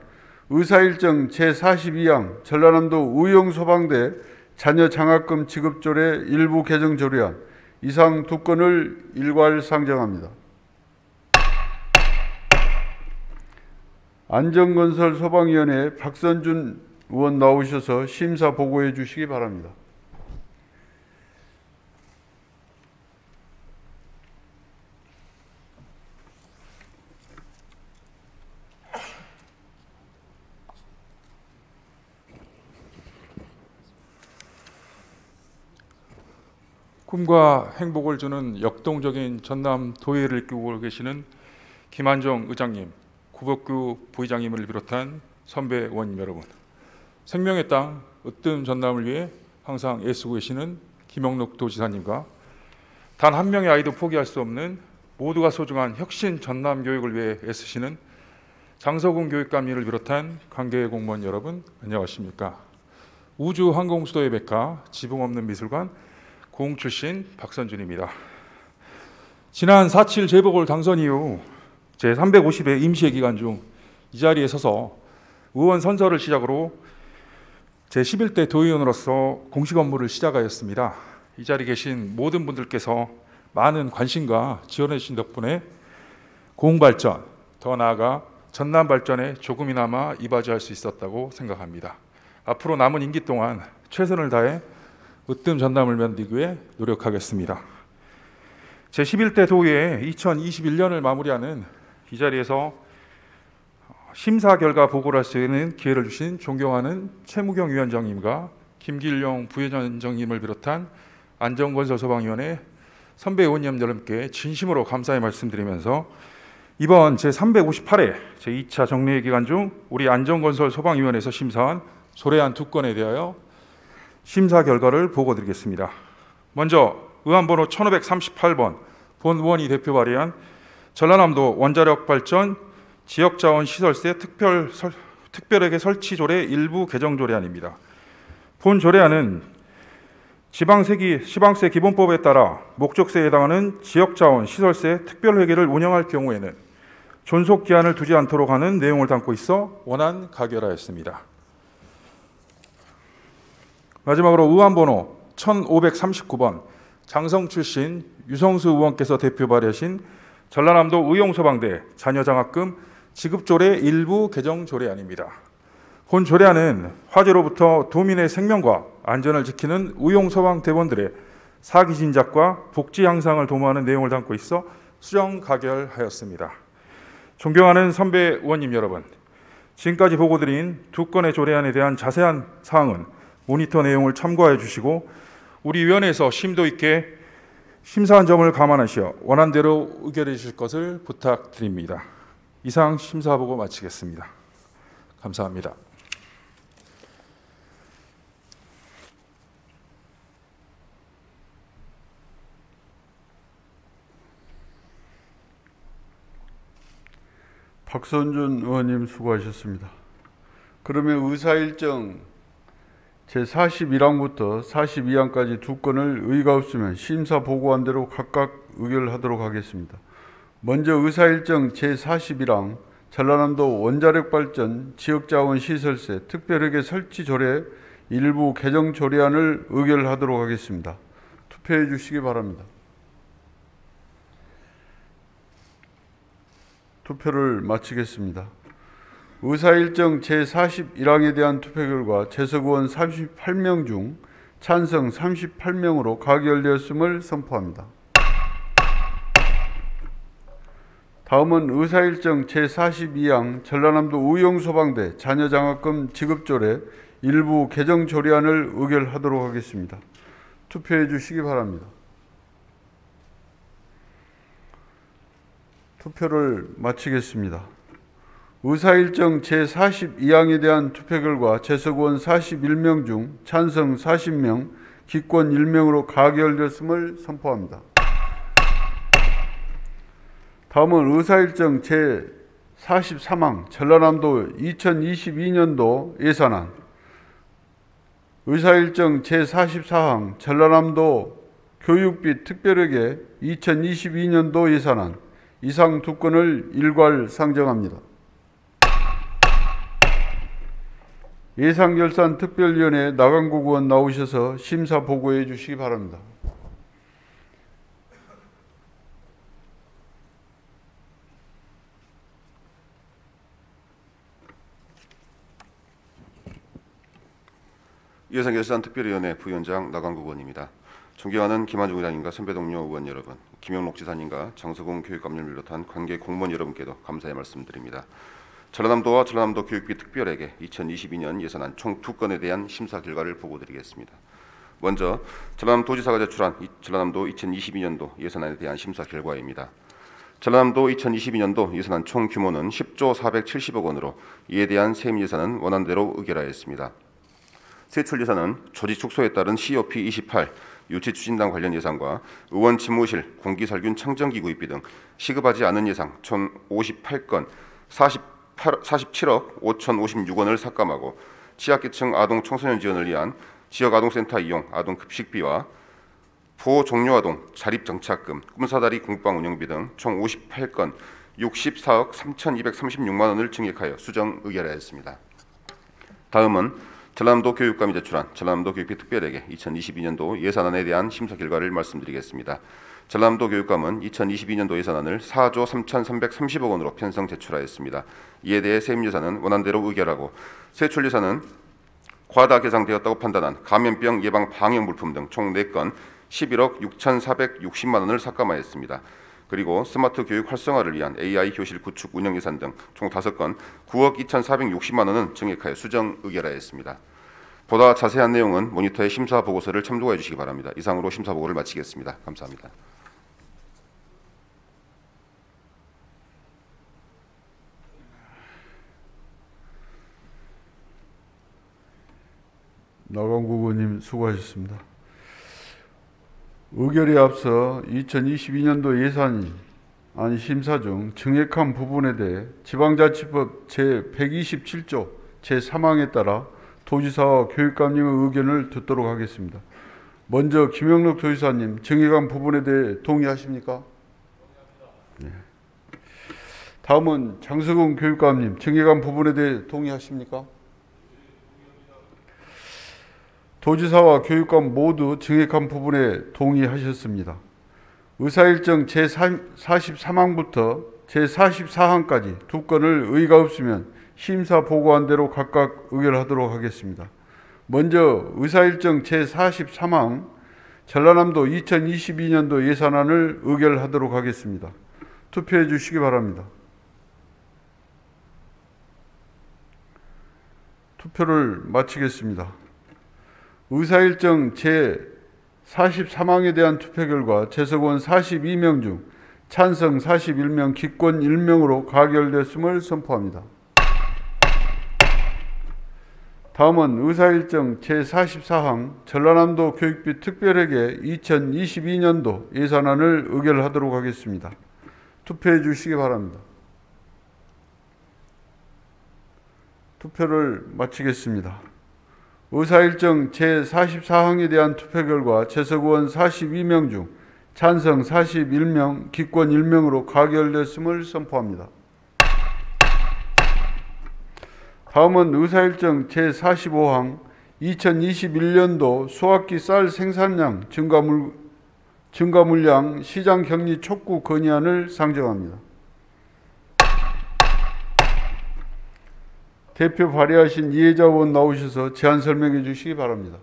의사일정 제42항 전라남도 의용소방대 자녀 장학금 지급 조례 일부 개정 조례안, 이상 두 건을 일괄 상정합니다. 안전건설 소방위원회 박선준 의원 나오셔서 심사 보고해 주시기 바랍니다. 꿈과 행복을 주는 역동적인 전남 도의회를 이끌고 계시는 김한정 의장님, 구복규 부의장님을 비롯한 선배 의원님 여러분, 생명의 땅 으뜸 전남을 위해 항상 애쓰고 계시는 김영록 도지사님과 단 한 명의 아이도 포기할 수 없는 모두가 소중한 혁신 전남 교육을 위해 애쓰시는 장서군 교육감님을 비롯한 관계 공무원 여러분, 안녕하십니까? 우주항공수도의 백화, 지붕 없는 미술관 공 출신 박선준입니다. 지난 4.7 재보궐 당선 이후 제350회 임시회 기간 중 이 자리에 서서 의원 선서를 시작으로 제11대 도의원으로서 공식 업무를 시작하였습니다. 이 자리에 계신 모든 분들께서 많은 관심과 지원해 주신 덕분에 공발전, 더 나아가 전남 발전에 조금이나마 이바지할 수 있었다고 생각합니다. 앞으로 남은 임기 동안 최선을 다해 으뜸 전남을 만들기 위해 노력하겠습니다. 제11대 도의회 2021년을 마무리하는 이 자리에서 심사 결과 보고를 할 수 있는 기회를 주신 존경하는 최무경 위원장님과 김길용 부위원장님을 비롯한 안전건설소방위원회 선배 의원님 여러분께 진심으로 감사의 말씀드리면서 이번 제358회 제2차 정례 기간 중 우리 안전건설소방위원회에서 심사한 조례안 2건에 대하여 심사 결과를 보고드리겠습니다. 먼저 의안번호 1538번 본 의원이 대표 발의한 전라남도 원자력 발전 지역자원 시설세 특별회계 설치 조례 일부 개정 조례안입니다. 본 조례안은 지방세 기본법에 따라 목적세에 해당하는 지역자원 시설세 특별회계를 운영할 경우에는 존속 기한을 두지 않도록 하는 내용을 담고 있어 원안 가결하였습니다. 마지막으로 의안번호 1539번 장성 출신 유성수 의원께서 대표 발의하신 전라남도 의용소방대 자녀장학금 지급조례 일부 개정 조례안입니다. 본 조례안은 화재로부터 도민의 생명과 안전을 지키는 의용소방대원들의 사기 진작과 복지 향상을 도모하는 내용을 담고 있어 수정 가결하였습니다. 존경하는 선배 의원님 여러분, 지금까지 보고드린 2건의 조례안에 대한 자세한 사항은 모니터 내용을 참고해 주시고 우리 위원회에서 심도 있게 심사한 점을 감안하시어 원안대로 의결해 주실 것을 부탁드립니다. 이상 심사 보고 마치겠습니다. 감사합니다. 박선준 의원님 수고하셨습니다. 그러면 의사일정 제41항부터 42항까지 2건을 의의가 없으면 심사 보고한 대로 각각 의결하도록 하겠습니다. 먼저 의사일정 제41항 전라남도 원자력발전 지역자원시설세 특별회계 설치 조례 일부 개정 조례안을 의결하도록 하겠습니다. 투표해 주시기 바랍니다. 투표를 마치겠습니다. 의사일정 제41항에 대한 투표 결과 재석의원 38명 중 찬성 38명으로 가결되었음을 선포합니다. 다음은 의사일정 제42항 전라남도 의용소방대 자녀장학금 지급조례 일부 개정 조례안을 의결하도록 하겠습니다. 투표해 주시기 바랍니다. 투표를 마치겠습니다. 의사일정 제42항에 대한 투표 결과 재석의원 41명 중 찬성 40명, 기권 1명으로 가결되었음을 선포합니다. 다음은 의사일정 제43항 전라남도 2022년도 예산안, 의사일정 제44항 전라남도 교육비 특별회계 2022년도 예산안 이상 두 건을 일괄 상정합니다. 예산결산특별위원회 나강국 의원 나오셔서 심사 보고해 주시기 바랍니다. 예산결산특별위원회 부위원장 나강국 의원입니다. 존경하는 김한중 의장님과 선배 동료 의원 여러분, 김영록 지사님과 장서공 교육감님을 비롯한 관계 공무원 여러분께도 감사의 말씀드립니다. 전라남도와 전라남도 교육비 특별회계 2022년 예산안 총 2건에 대한 심사 결과를 보고드리겠습니다. 먼저 전라남도지사가 제출한 전라남도 2022년도 예산안에 대한 심사 결과입니다. 전라남도 2022년도 예산안 총 규모는 10조 470억 원으로 이에 대한 세임 예산은 원안대로 의결하였습니다. 세출 예산은 조직 축소에 따른 COP28 유치 추진단 관련 예산과 의원 집무실, 공기살균 청정기 구입비 등 시급하지 않은 예산 총 58건 47억 5,056원을 삭감하고 취약계층 아동 청소년 지원을 위한 지역아동센터 이용 아동급식비와 보호종료아동 자립정착금, 꿈사다리 공부방 운영비 등 총 58건 64억 3,236만 원을 증액하여 수정 의결하였습니다. 다음은 전라남도 교육감이 제출한 전라남도 교육비 특별회계 2022년도 예산안에 대한 심사 결과를 말씀드리겠습니다. 전라남도 교육감은 2022년도 예산안을 4조 3,330억 원으로 편성 제출하였습니다. 이에 대해 세임 예산은 원안대로 의결하고 세출 예산은 과다 계상되었다고 판단한 감염병 예방 방역 물품 등 총 4건 11억 6,460만 원을 삭감하였습니다. 그리고 스마트 교육 활성화를 위한 AI 교실 구축 운영 예산 등 총 5건 9억 2,460만 원은 증액하여 수정 의결하였습니다. 보다 자세한 내용은 모니터의 심사 보고서를 참조해 주시기 바랍니다. 이상으로 심사 보고를 마치겠습니다. 감사합니다. 나강국 의원님 수고하셨습니다. 의결에 앞서 2022년도 예산안 심사 중 증액한 부분에 대해 지방자치법 제127조 제3항에 따라 도지사와 교육감님의 의견을 듣도록 하겠습니다. 먼저 김영록 도지사님, 증액한 부분에 대해 동의하십니까? 네. 다음은 장서공 교육감님, 증액한 부분에 대해 동의하십니까? 도지사와 교육감 모두 증액한 부분에 동의하셨습니다. 의사일정 제43항부터 제44항까지 두 건을 의의가 없으면 심사 보고한 대로 각각 의결하도록 하겠습니다. 먼저 의사일정 제43항 전라남도 2022년도 예산안을 의결하도록 하겠습니다. 투표해 주시기 바랍니다. 투표를 마치겠습니다. 의사일정 제43항에 대한 투표 결과 재석의원 42명 중 찬성 41명, 기권 1명으로 가결됐음을 선포합니다. 다음은 의사일정 제44항 전라남도 교육비 특별회계 2022년도 예산안을 의결하도록 하겠습니다. 투표해 주시기 바랍니다. 투표를 마치겠습니다. 의사일정 제44항에 대한 투표 결과 재석의원 42명 중 찬성 41명, 기권 1명으로 가결됐음을 선포합니다. 다음은 의사일정 제45항 2021년도 수학기 쌀 생산량 증가 물량 시장 격리 촉구 건의안을 상정합니다. 대표 발의하신 이해자 의원 나오셔서 제안 설명해 주시기 바랍니다.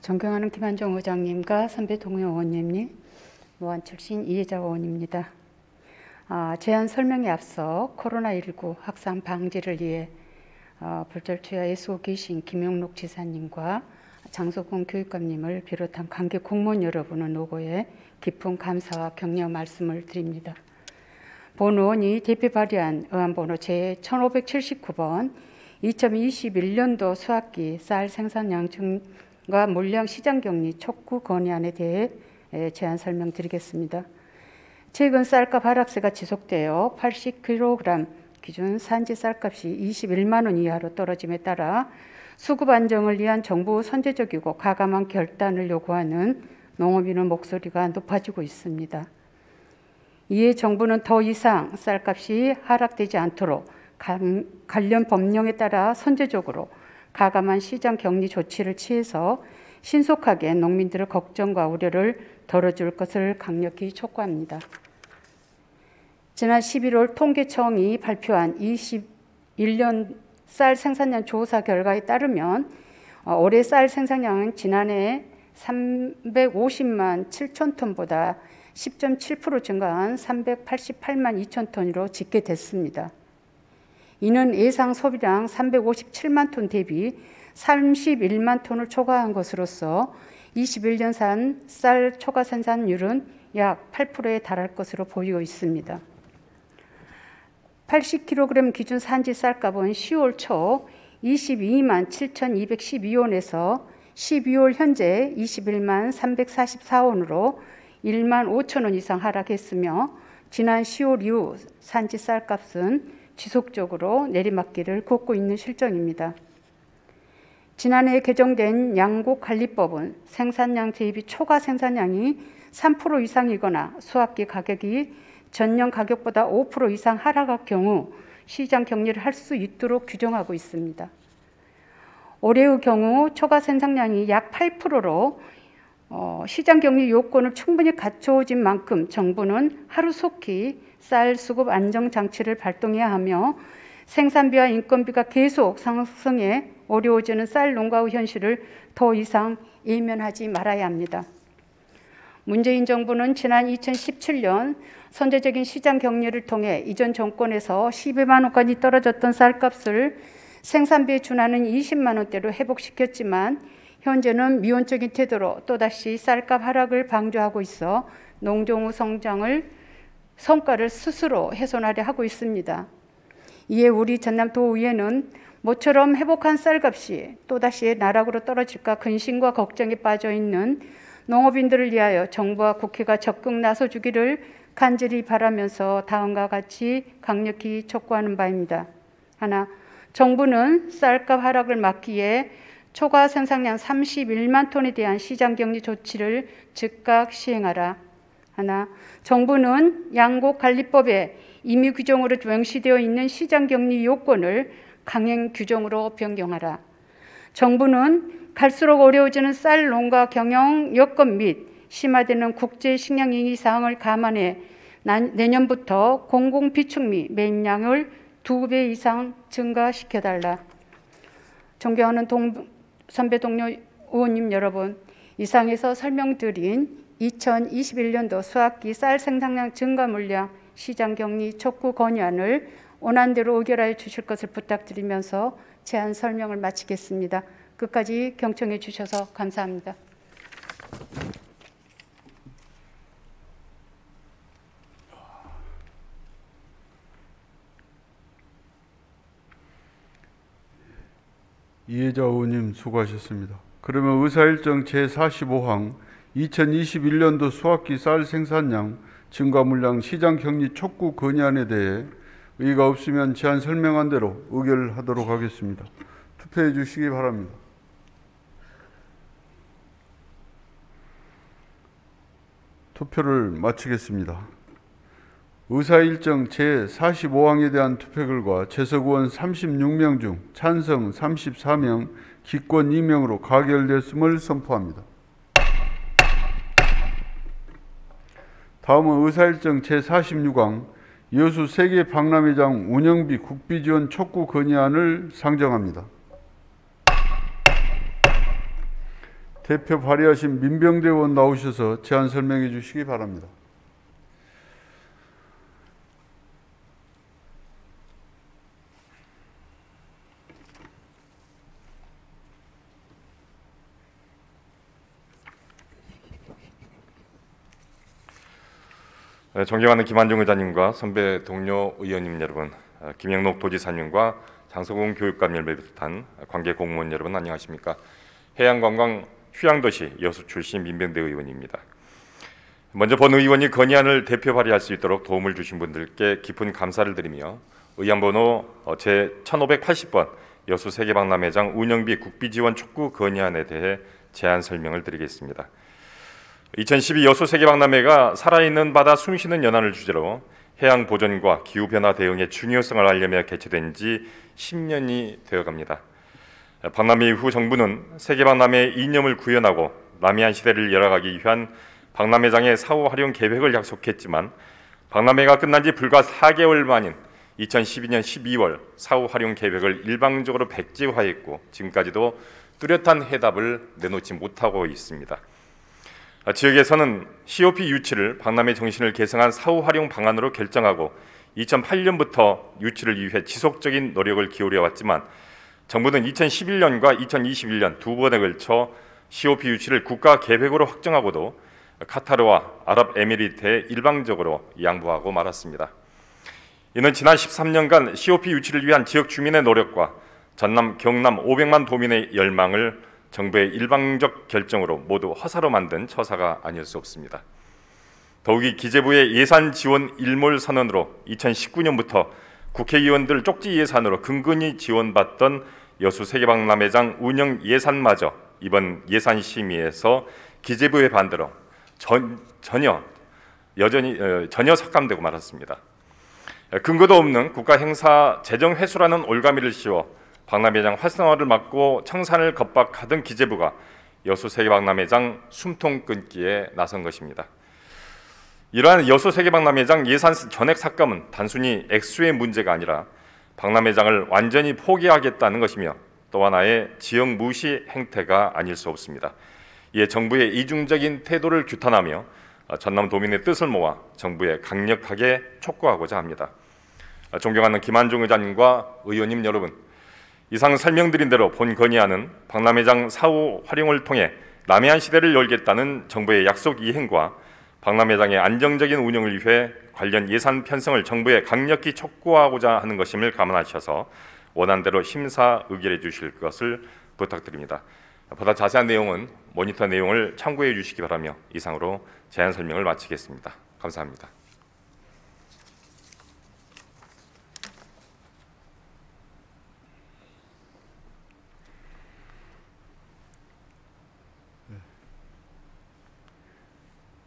존경하는 김한종 의장님과 선배 동료 의원님, 노안 출신 이해자 의원입니다. 제안 설명에 앞서 코로나19 확산 방지를 위해 불철주야 애쓰고 계신 김용록 지사님과 장소근 교육감님을 비롯한 관계 공무원 여러분의 노고에 깊은 감사와 격려 말씀을 드립니다. 본 의원이 대표 발의한 의안번호 제1579번 2021년도 수학기 쌀 생산량 증가 물량 시장 격리 촉구 건의안에 대해 제안 설명드리겠습니다. 최근 쌀값 하락세가 지속되어 80kg 기준 산지 쌀값이 21만 원 이하로 떨어짐에 따라 수급 안정을 위한 정부 선제적이고 과감한 결단을 요구하는 농업인의 목소리가 높아지고 있습니다. 이에 정부는 더 이상 쌀값이 하락되지 않도록 관련 법령에 따라 선제적으로 과감한 시장 격리 조치를 취해서 신속하게 농민들의 걱정과 우려를 덜어줄 것을 강력히 촉구합니다. 지난 11월 통계청이 발표한 21년 쌀 생산량 조사 결과에 따르면 올해 쌀 생산량은 지난해 350만 7천 톤보다 10.7% 증가한 388만 2천 톤으로 집계됐습니다. 이는 예상 소비량 357만 톤 대비 31만 톤을 초과한 것으로서 21년산 쌀 초과 생산율은 약 8%에 달할 것으로 보이고 있습니다. 80kg 기준 산지 쌀값은 10월 초 22만 7,212원에서 12월 현재 21만 344원으로 1만 5천 원 이상 하락했으며 지난 10월 이후 산지 쌀값은 지속적으로 내리막길을 걷고 있는 실정입니다. 지난해 개정된 양곡관리법은 생산량 대비 초과 생산량이 3% 이상이거나 수확기 가격이 전년 가격보다 5% 이상 하락할 경우 시장 격리를 할 수 있도록 규정하고 있습니다. 올해의 경우 초과 생산량이 약 8%로 시장 격리 요건을 충분히 갖춰진 만큼 정부는 하루속히 쌀 수급 안정 장치를 발동해야 하며 생산비와 인건비가 계속 상승해 어려워지는 쌀 농가의 현실을 더 이상 외면하지 말아야 합니다. 문재인 정부는 지난 2017년 선제적인 시장 격리를 통해 이전 정권에서 12만 원까지 떨어졌던 쌀값을 생산비에 준하는 20만 원대로 회복시켰지만 현재는 미온적인 태도로 또다시 쌀값 하락을 방조하고 있어 농종의 성과를 스스로 훼손하려 하고 있습니다. 이에 우리 전남도의회는 모처럼 회복한 쌀값이 또다시 나락으로 떨어질까 근심과 걱정에 빠져 있는 농업인들을 위하여 정부와 국회가 적극 나서주기를 간절히 바라면서 다음과 같이 강력히 촉구하는 바입니다. 하나, 정부는 쌀값 하락을 막기 위해 초과 생산량 31만 톤에 대한 시장 격리 조치를 즉각 시행하라. 하나, 정부는 양곡관리법에 임의 규정으로 명시되어 있는 시장 격리 요건을 강행 규정으로 변경하라. 정부는 갈수록 어려워지는 쌀 농가 경영 여건 및 심화되는 국제 식량 위기 사항을 감안해 내년부터 공공 비축 및 매입량을 2배 이상 증가시켜달라. 존경하는 선배 동료 의원님 여러분, 이상에서 설명드린 2021년도 수학기 쌀 생산량 증가 물량 시장 격리 촉구 건의안을 원안대로 의결하여 주실 것을 부탁드리면서 제안 설명을 마치겠습니다. 끝까지 경청해 주셔서 감사합니다. 이혜자 의원님 수고하셨습니다. 그러면 의사일정 제45항 2021년도 수학기 쌀 생산량, 증가 물량, 시장 격리 촉구 건의안에 대해 의의가 없으면 제안 설명한 대로 의결하도록 하겠습니다. 투표해 주시기 바랍니다. 투표를 마치겠습니다. 의사일정 제45항에 대한 투표 결과 재석 의원 36명 중 찬성 34명, 기권 2명으로 가결됐음을 선포합니다. 다음은 의사일정 제46항 여수 세계 박람회장 운영비 국비 지원 촉구 건의안을 상정합니다. 대표 발의하신 민병대 의원 나오셔서 제안 설명해 주시기 바랍니다. 존경하는 김한종 의장님과 선배 동료 의원님 여러분, 김영록 도지사님과 장성훈 교육감님을 비롯한 관계 공무원 여러분 안녕하십니까? 해양관광 휴양도시 여수 출신 민병대 의원입니다. 먼저 본 의원이 건의안을 대표 발의할 수 있도록 도움을 주신 분들께 깊은 감사를 드리며 의안번호 제1580번 여수 세계박람회장 운영비 국비지원 촉구 건의안에 대해 제안 설명을 드리겠습니다. 2012 여수 세계박람회가 살아있는 바다 숨쉬는 연안을 주제로 해양 보존과 기후변화 대응의 중요성을 알려며 개최된 지 10년이 되어갑니다. 박람회 이후 정부는 세계박람회의 이념을 구현하고 남해안 시대를 열어가기 위한 박람회장의 사후 활용 계획을 약속했지만 박람회가 끝난 지 불과 4개월 만인 2012년 12월 사후 활용 계획을 일방적으로 백지화했고 지금까지도 뚜렷한 해답을 내놓지 못하고 있습니다. 지역에서는 COP 유치를 박람회 정신을 계승한 사후 활용 방안으로 결정하고 2008년부터 유치를 위해 지속적인 노력을 기울여 왔지만 정부는 2011년과 2021년 두 번에 걸쳐 COP 유치를 국가 계획으로 확정하고도 카타르와 아랍에미리트에 일방적으로 양보하고 말았습니다. 이는 지난 13년간 COP 유치를 위한 지역 주민의 노력과 전남, 경남 500만 도민의 열망을 정부의 일방적 결정으로 모두 허사로 만든 처사가 아닐 수 없습니다. 더욱이 기재부의 예산 지원 일몰 선언으로 2019년부터 국회의원들 쪽지 예산으로 근근히 지원받던 여수 세계박람회장 운영 예산마저 이번 예산 심의에서 기재부의 반대로 전혀 삭감되고 말았습니다. 근거도 없는 국가 행사 재정 회수라는 올가미를 씌워 박람회장 활성화를 막고 청산을 겁박하던 기재부가 여수 세계박람회장 숨통 끊기에 나선 것입니다. 이러한 여수 세계박람회장 예산 전액 삭감은 단순히 액수의 문제가 아니라 박람회장을 완전히 포기하겠다는 것이며 또 하나의 지역 무시 행태가 아닐 수 없습니다. 이에 정부의 이중적인 태도를 규탄하며 전남 도민의 뜻을 모아 정부에 강력하게 촉구하고자 합니다. 존경하는 김한종 의장님과 의원님 여러분, 이상 설명드린 대로 본 건의안은 박람회장 사후 활용을 통해 남해안 시대를 열겠다는 정부의 약속 이행과 박람회장의 안정적인 운영을 위해 관련 예산 편성을 정부에 강력히 촉구하고자 하는 것임을 감안하셔서 원안대로 심사 의결해 주실 것을 부탁드립니다. 보다 자세한 내용은 모니터 내용을 참고해 주시기 바라며 이상으로 제안 설명을 마치겠습니다. 감사합니다.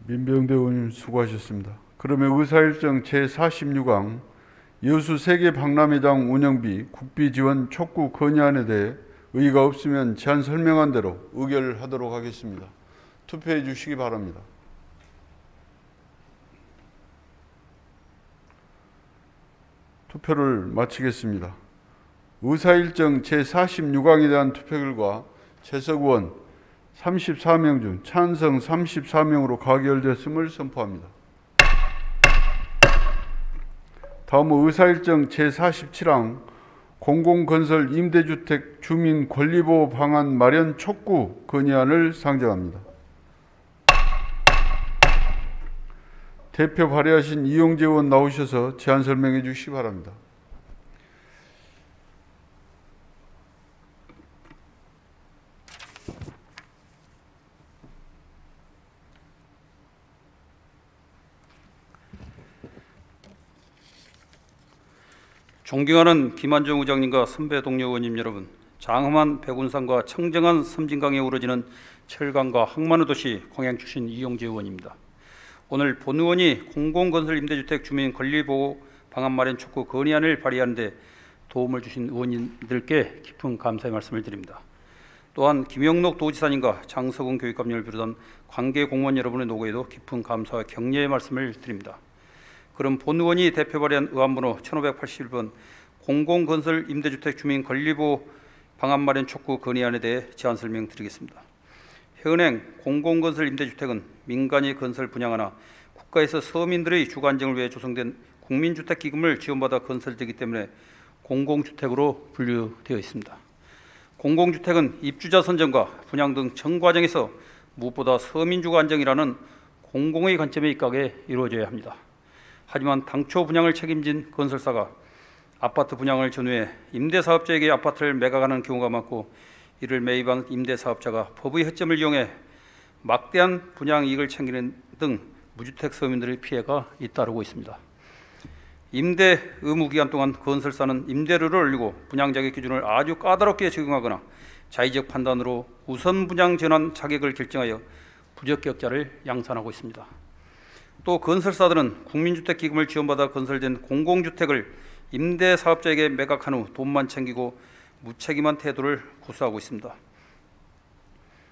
민병대 의원님 수고하셨습니다. 그러면 의사일정 제46항 여수 세계 박람회장 운영비 국비 지원 촉구 건의안에 대해 의의가 없으면 제안 설명한 대로 의결하도록 하겠습니다. 투표해 주시기 바랍니다. 투표를 마치겠습니다. 의사일정 제46항에 대한 투표 결과 재석 의원 34명 중 찬성 34명으로 가결됐음을 선포합니다. 다음은 의사일정 제47항 공공건설 임대주택 주민 권리보호 방안 마련 촉구 건의안을 상정합니다. 대표 발의하신 이용재 의원 나오셔서 제안 설명해 주시기 바랍니다. 존경하는 김한정 의장님과 선배 동료 의원님 여러분, 장엄한 백운산과 청정한 섬진강에 우러지는 철강과 항만의 도시 광양 출신 이용재 의원입니다. 오늘 본 의원이 공공건설 임대주택 주민 권리보호 방안 마련 촉구 건의안을 발의하는 데 도움을 주신 의원님들께 깊은 감사의 말씀을 드립니다. 또한 김영록 도지사님과 장석훈 교육감님을 비롯한 관계 공무원 여러분의 노고에도 깊은 감사와 격려의 말씀을 드립니다. 그럼 본 의원이 대표 발의한 의안번호 1581번 공공건설 임대주택 주민 권리보호 방안 마련 촉구 건의안에 대해 제안 설명드리겠습니다. 현행 공공건설 임대주택은 민간이 건설 분양하나 국가에서 서민들의 주거 안정을 위해 조성된 국민주택기금을 지원받아 건설되기 때문에 공공주택으로 분류되어 있습니다. 공공주택은 입주자 선정과 분양 등 전 과정에서 무엇보다 서민주거 안정이라는 공공의 관점에 입각해 이루어져야 합니다. 하지만 당초 분양을 책임진 건설사가 아파트 분양을 전후해 임대사업자에게 아파트를 매각하는 경우가 많고, 이를 매입한 임대사업자가 법의 허점을 이용해 막대한 분양 이익을 챙기는 등 무주택 서민들의 피해가 잇따르고 있습니다. 임대 의무 기간 동안 건설사는 임대료를 올리고 분양 자격 기준을 아주 까다롭게 적용하거나 자의적 판단으로 우선 분양 전환 자격을 결정하여 부적격자를 양산하고 있습니다. 또 건설사들은 국민주택 기금을 지원받아 건설된 공공주택을 임대사업자에게 매각한 후 돈만 챙기고 무책임한 태도를 고수하고 있습니다.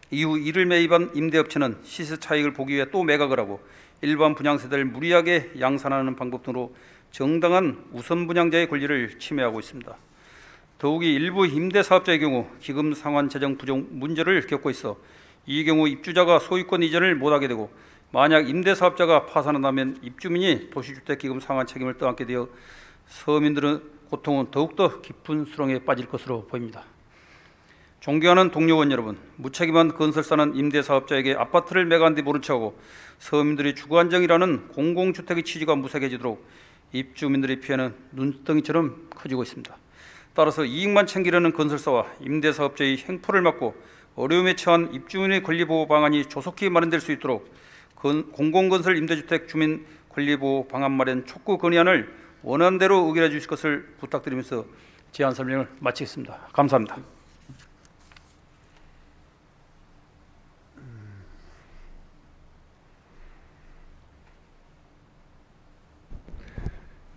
이후 이를 매입한 임대업체는 시세 차익을 보기 위해 또 매각을 하고 일반 분양세대를 무리하게 양산하는 방법 등으로 정당한 우선 분양자의 권리를 침해하고 있습니다. 더욱이 일부 임대사업자의 경우 기금 상환 재정 부족 문제를 겪고 있어 이 경우 입주자가 소유권 이전을 못하게 되고, 만약 임대사업자가 파산한다면 입주민이 도시주택기금 상환 책임을 떠안게 되어 서민들의 고통은 더욱더 깊은 수렁에 빠질 것으로 보입니다. 존경하는 동료 의원 여러분, 무책임한 건설사는 임대사업자에게 아파트를 매각한 뒤 모른 척하고 서민들의 주거 안정이라는 공공주택의 취지가 무색해지도록 입주민들의 피해는 눈덩이처럼 커지고 있습니다. 따라서 이익만 챙기려는 건설사와 임대사업자의 행포를 막고 어려움에 처한 입주민의 권리보호 방안이 조속히 마련될 수 있도록 공공건설 임대주택 주민 권리보호 방안 마련 촉구 건의안을 원안대로 의결해 주실 것을 부탁드리면서 제안 설명을 마치겠습니다. 감사합니다.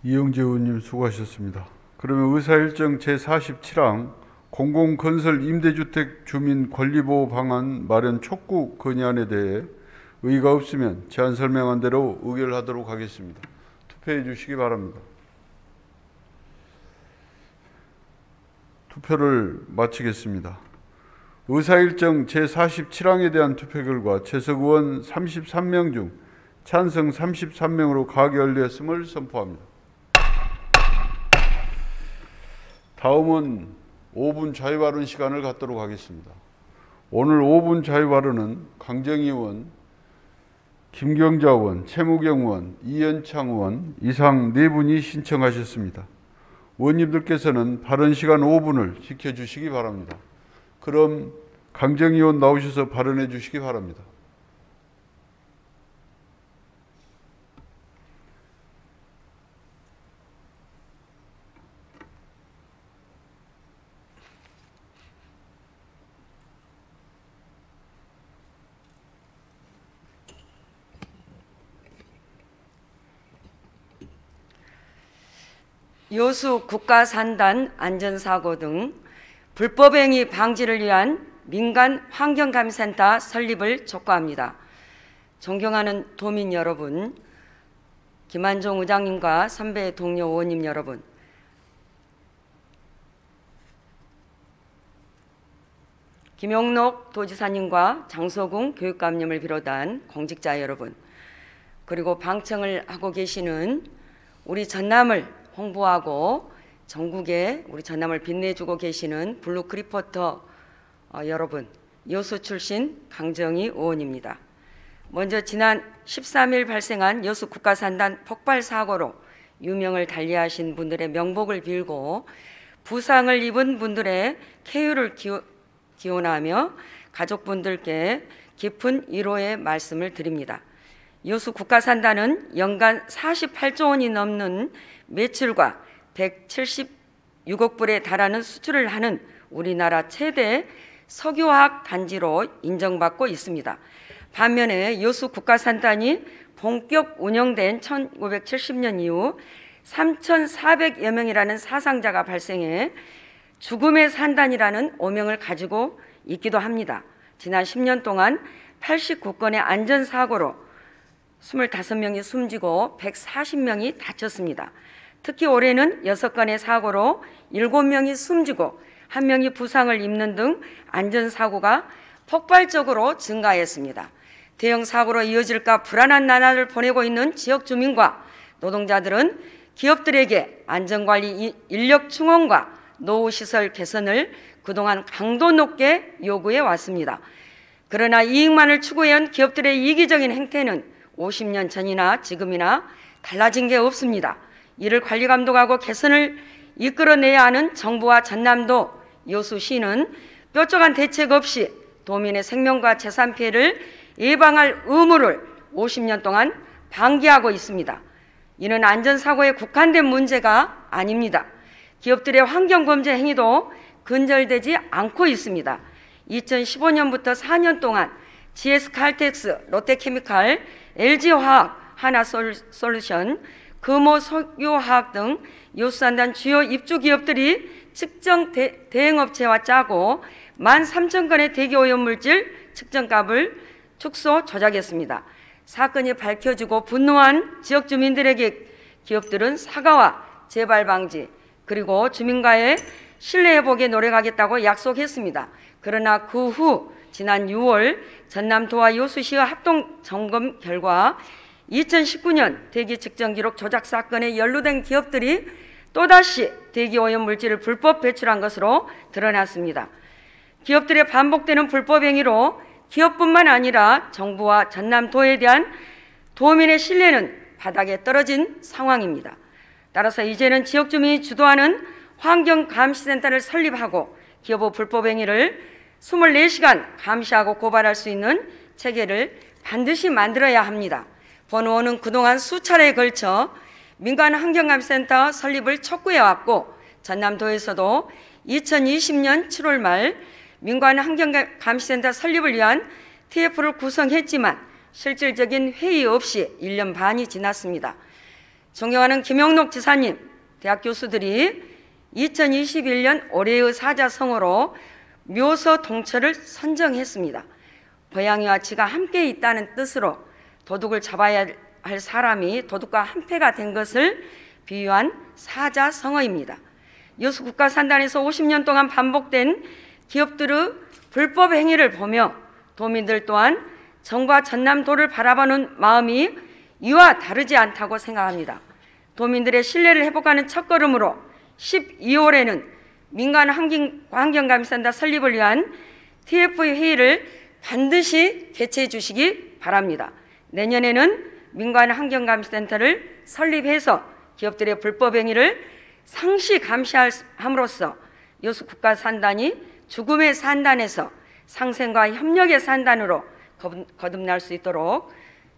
이용재 의원님 수고하셨습니다. 그러면 의사일정 제47항 공공건설 임대주택 주민 권리보호 방안 마련 촉구 건의안에 대해 의의가 없으면 제안 설명한 대로 의결하도록 하겠습니다. 투표해 주시기 바랍니다. 투표를 마치겠습니다. 의사일정 제47항에 대한 투표 결과 채석 의원 33명 중 찬성 33명으로 가결되었음을 선포합니다. 다음은 5분 자유발언 시간을 갖도록 하겠습니다. 오늘 5분 자유발언은 강정희 의원, 김경자 의원, 최무경 의원, 이현창 의원 이상 4분이 신청하셨습니다. 의원님들께서는 발언 시간 5분을 지켜주시기 바랍니다. 그럼 강정희 의원 나오셔서 발언해 주시기 바랍니다. 여수 국가산단 안전사고 등 불법행위 방지를 위한 민간 환경감센터 설립을 촉구합니다. 존경하는 도민 여러분, 김한종 의장님과 선배 동료 의원님 여러분, 김영록 도지사님과 장소궁 교육감님을 비롯한 공직자 여러분, 그리고 방청을 하고 계시는 우리 전남을 홍보하고 전국에 우리 전남을 빛내주고 계시는 블루크 리포터 여러분, 여수 출신 강정희 의원입니다. 먼저 지난 13일 발생한 여수 국가산단 폭발 사고로 유명을 달리하신 분들의 명복을 빌고 부상을 입은 분들의 쾌유를 기원하며 가족분들께 깊은 위로의 말씀을 드립니다. 여수 국가산단은 연간 48조 원이 넘는 매출과 176억 불에 달하는 수출을 하는 우리나라 최대 석유화학 단지로 인정받고 있습니다. 반면에 여수 국가산단이 본격 운영된 1970년 이후 3,400여 명이라는 사상자가 발생해 죽음의 산단이라는 오명을 가지고 있기도 합니다. 지난 10년 동안 89건의 안전사고로 25명이 숨지고 140명이 다쳤습니다. 특히 올해는 6건의 사고로 7명이 숨지고 1명이 부상을 입는 등 안전사고가 폭발적으로 증가했습니다. 대형 사고로 이어질까 불안한 나날을 보내고 있는 지역 주민과 노동자들은 기업들에게 안전관리 인력 충원과 노후시설 개선을 그동안 강도 높게 요구해 왔습니다. 그러나 이익만을 추구해온 기업들의 이기적인 행태는 50년 전이나 지금이나 달라진 게 없습니다. 이를 관리 감독하고 개선을 이끌어내야 하는 정부와 전남도 여수시는 뾰족한 대책 없이 도민의 생명과 재산 피해를 예방할 의무를 50년 동안 방기하고 있습니다. 이는 안전사고에 국한된 문제가 아닙니다. 기업들의 환경범죄 행위도 근절되지 않고 있습니다. 2015년부터 4년 동안 GS칼텍스, 롯데케미칼, LG화학, 하나솔루션, 금호석유화학 등 여수산단 주요 입주기업들이 측정 대행업체와 짜고 13,000건의 대기오염물질 측정값을 축소 조작했습니다. 사건이 밝혀지고 분노한 지역 주민들에게 기업들은 사과와 재발 방지 그리고 주민과의 신뢰 회복에 노력하겠다고 약속했습니다. 그러나 그 후 지난 6월 전남도와 여수시의 합동 점검 결과 2019년 대기 측정 기록 조작 사건에 연루된 기업들이 또다시 대기오염 물질을 불법 배출한 것으로 드러났습니다. 기업들의 반복되는 불법 행위로 기업뿐만 아니라 정부와 전남도에 대한 도민의 신뢰는 바닥에 떨어진 상황입니다. 따라서 이제는 지역 주민이 주도하는 환경감시센터를 설립하고 기업의 불법 행위를 24시간 감시하고 고발할 수 있는 체계를 반드시 만들어야 합니다. 본 의원은 그동안 수차례에 걸쳐 민간 환경감시센터 설립을 촉구해왔고 전남도에서도 2020년 7월 말 민간 환경감시센터 설립을 위한 TF를 구성했지만 실질적인 회의 없이 1년 반이 지났습니다. 존경하는 김영록 지사님, 대학 교수들이 2021년 올해의 사자성어로 묘서 동처를 선정했습니다. 고양이와 쥐가 함께 있다는 뜻으로 도둑을 잡아야 할 사람이 도둑과 한패가 된 것을 비유한 사자성어입니다. 여수 국가산단에서 50년 동안 반복된 기업들의 불법 행위를 보며 도민들 또한 정부와 전남도를 바라보는 마음이 이와 다르지 않다고 생각합니다. 도민들의 신뢰를 회복하는 첫걸음으로 12월에는 민간 환경감시센터 설립을 위한 TF 회의를 반드시 개최해 주시기 바랍니다. 내년에는 민간 환경감시센터를 설립해서 기업들의 불법 행위를 상시 감시함으로써 여수 국가산단이 죽음의 산단에서 상생과 협력의 산단으로 거듭날 수 있도록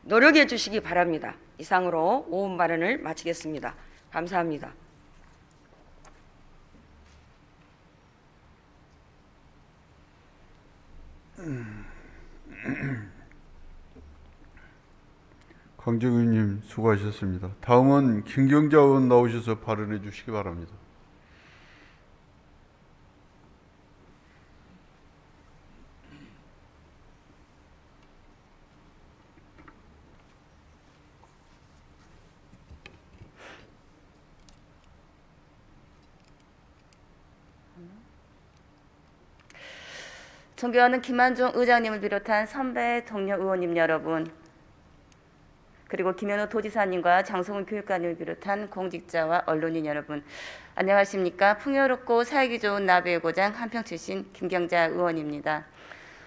노력해 주시기 바랍니다. 이상으로 오은 발언을 마치겠습니다. 감사합니다. 강정윤님 수고하셨습니다. 다음은 김경자 의원 나오셔서 발언해 주시기 바랍니다. 존경하는 김한종 의장님을 비롯한 선배 동료 의원님 여러분, 그리고 김현우 도지사님과 장성훈 교육관님을 비롯한 공직자와 언론인 여러분, 안녕하십니까. 풍요롭고 살기 좋은 나베의 고장 한평 출신 김경자 의원입니다.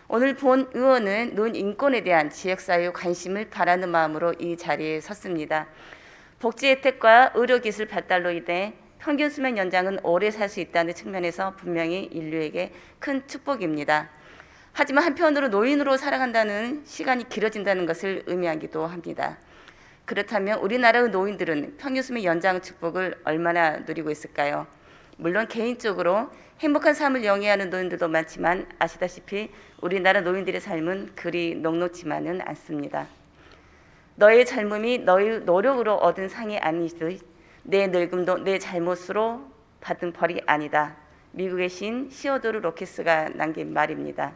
오늘 본 의원은 노인 인권에 대한 지역사회의 관심을 바라는 마음으로 이 자리에 섰습니다. 복지 혜택과 의료기술 발달로 인해 평균 수명 연장은 오래 살 수 있다는 측면에서 분명히 인류에게 큰 축복입니다. 하지만 한편으로 노인으로 살아간다는 시간이 길어진다는 것을 의미하기도 합니다. 그렇다면 우리나라의 노인들은 평균 수명 연장 축복을 얼마나 누리고 있을까요? 물론 개인적으로 행복한 삶을 영위하는 노인들도 많지만 아시다시피 우리나라 노인들의 삶은 그리 녹록지만은 않습니다. 너의 젊음이 너의 노력으로 얻은 상이 아니듯 내 늙음도 내 잘못으로 받은 벌이 아니다. 미국의 시인 시어도르 로케스가 남긴 말입니다.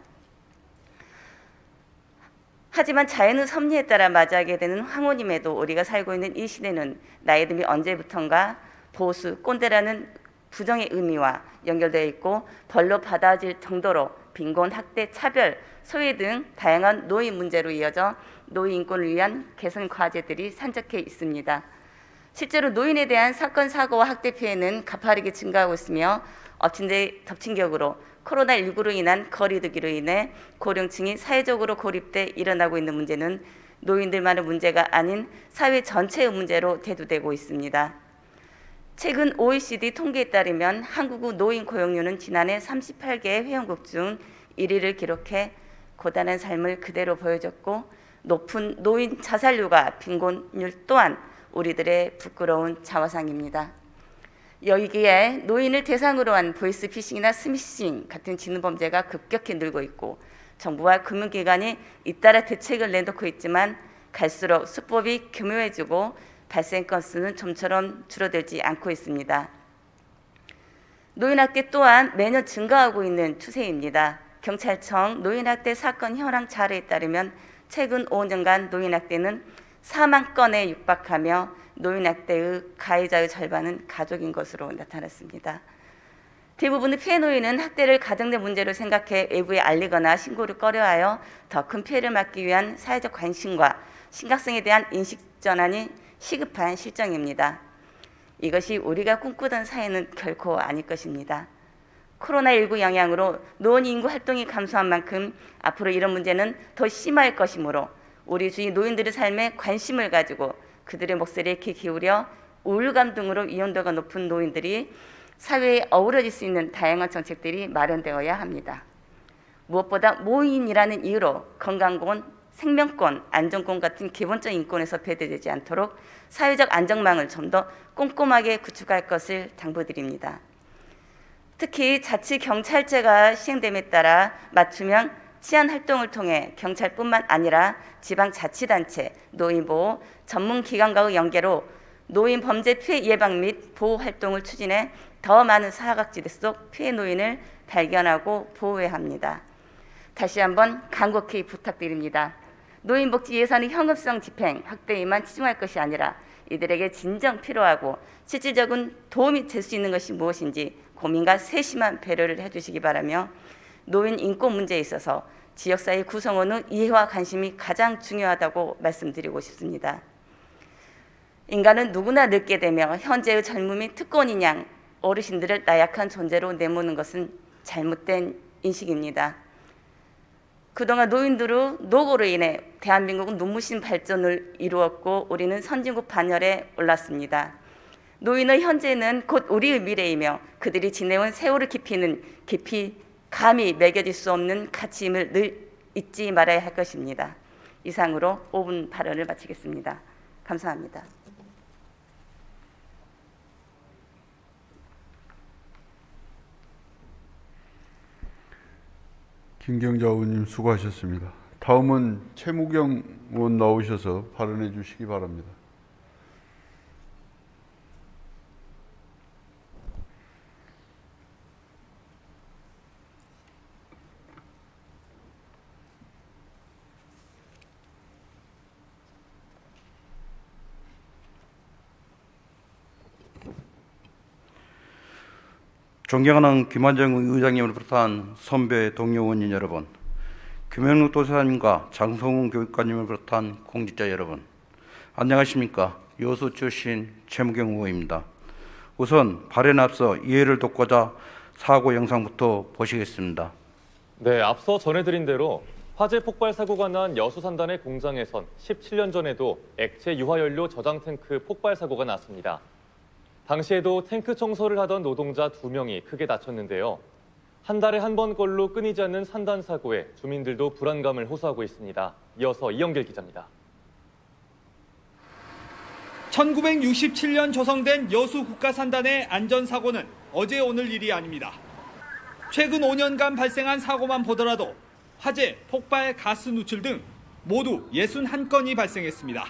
하지만 자연의 섭리에 따라 맞이하게 되는 황혼임에도 우리가 살고 있는 이 시대는 나이 듦이 언제부턴가 보수, 꼰대라는 부정의 의미와 연결되어 있고 벌로 받아질 정도로 빈곤, 학대, 차별, 소외 등 다양한 노인 문제로 이어져 노인 인권을 위한 개선 과제들이 산적해 있습니다. 실제로 노인에 대한 사건, 사고와 학대 피해는 가파르게 증가하고 있으며 엎친 데 덮친 격으로 코로나19로 인한 거리두기로 인해 고령층이 사회적으로 고립돼 일어나고 있는 문제는 노인들만의 문제가 아닌 사회 전체의 문제로 대두되고 있습니다. 최근 OECD 통계에 따르면 한국의 노인 고용률은 지난해 38개 회원국 중 1위를 기록해 고단한 삶을 그대로 보여줬고 높은 노인 자살률과 빈곤율 또한 우리들의 부끄러운 자화상입니다. 여기에 노인을 대상으로 한 보이스피싱이나 스미싱 같은 진흥범죄가 급격히 늘고 있고 정부와 금융기관이 잇따라 대책을 내놓고 있지만 갈수록 수법이 교묘해지고 발생 건수는 좀처럼 줄어들지 않고 있습니다. 노인학대 또한 매년 증가하고 있는 추세입니다. 경찰청 노인학대 사건 현황 자료에 따르면 최근 5년간 노인학대는 4만 건에 육박하며 노인학대의 가해자의 절반은 가족인 것으로 나타났습니다. 대부분의 피해 노인은 학대를 가정내 문제로 생각해 외부에 알리거나 신고를 꺼려하여 더 큰 피해를 막기 위한 사회적 관심과 심각성에 대한 인식 전환이 시급한 실정입니다. 이것이 우리가 꿈꾸던 사회는 결코 아닐 것입니다. 코로나19 영향으로 노인 인구 활동이 감소한 만큼 앞으로 이런 문제는 더 심할 것이므로 우리 주위 노인들의 삶에 관심을 가지고 그들의 목소리에 귀 기울여 우울감 등으로 위험도가 높은 노인들이 사회에 어우러질 수 있는 다양한 정책들이 마련되어야 합니다. 무엇보다 노인이라는 이유로 건강권, 생명권, 안전권 같은 기본적인 인권에서 배제되지 않도록 사회적 안전망을 좀 더 꼼꼼하게 구축할 것을 당부드립니다. 특히 자치경찰제가 시행됨에 따라 맞춤형 치안 활동을 통해 경찰뿐만 아니라 지방자치단체, 노인보호, 전문기관과의 연계로 노인 범죄 피해 예방 및 보호 활동을 추진해 더 많은 사각지대 속 피해 노인을 발견하고 보호해야 합니다. 다시 한번 간곡히 부탁드립니다. 노인복지 예산의 현금성 집행, 확대에만 치중할 것이 아니라 이들에게 진정 필요하고 실질적인 도움이 될 수 있는 것이 무엇인지 고민과 세심한 배려를 해주시기 바라며 노인 인권 문제에 있어서 지역사회 구성원의 이해와 관심이 가장 중요하다고 말씀드리고 싶습니다. 인간은 누구나 늙게 되며 현재의 젊음이 특권인 양 어르신들을 나약한 존재로 내모는 것은 잘못된 인식입니다. 그동안 노인들의 노고로 인해 대한민국은 눈부신 발전을 이루었고 우리는 선진국 반열에 올랐습니다. 노인의 현재는 곧 우리의 미래이며 그들이 지내온 세월의 깊이는 깊이 감히 매겨질 수 없는 가치임을 늘 잊지 말아야 할 것입니다. 이상으로 5분 발언을 마치겠습니다. 감사합니다. 김경자 의원님 수고하셨습니다. 다음은 최무경 의원 나오셔서 발언해 주시기 바랍니다. 존경하는 김환정 의장님을 비롯한 선배 동료 의원님 여러분, 김영록 도지사님과 장성훈 교육관님을 비롯한 공직자 여러분, 안녕하십니까? 여수 출신 최무경 의원입니다. 우선 발언에 앞서 이해를 돕고자 사고 영상부터 보시겠습니다. 네, 앞서 전해드린 대로 화재 폭발 사고가 난 여수 산단의 공장에선 17년 전에도 액체 유화연료 저장 탱크 폭발 사고가 났습니다. 당시에도 탱크 청소를 하던 노동자 2명이 크게 다쳤는데요. 한 달에 한 번꼴로 끊이지 않는 산단 사고에 주민들도 불안감을 호소하고 있습니다. 이어서 이영길 기자입니다. 1967년 조성된 여수 국가산단의 안전사고는 어제 오늘 일이 아닙니다. 최근 5년간 발생한 사고만 보더라도 화재, 폭발, 가스 누출 등 모두 61건이 발생했습니다.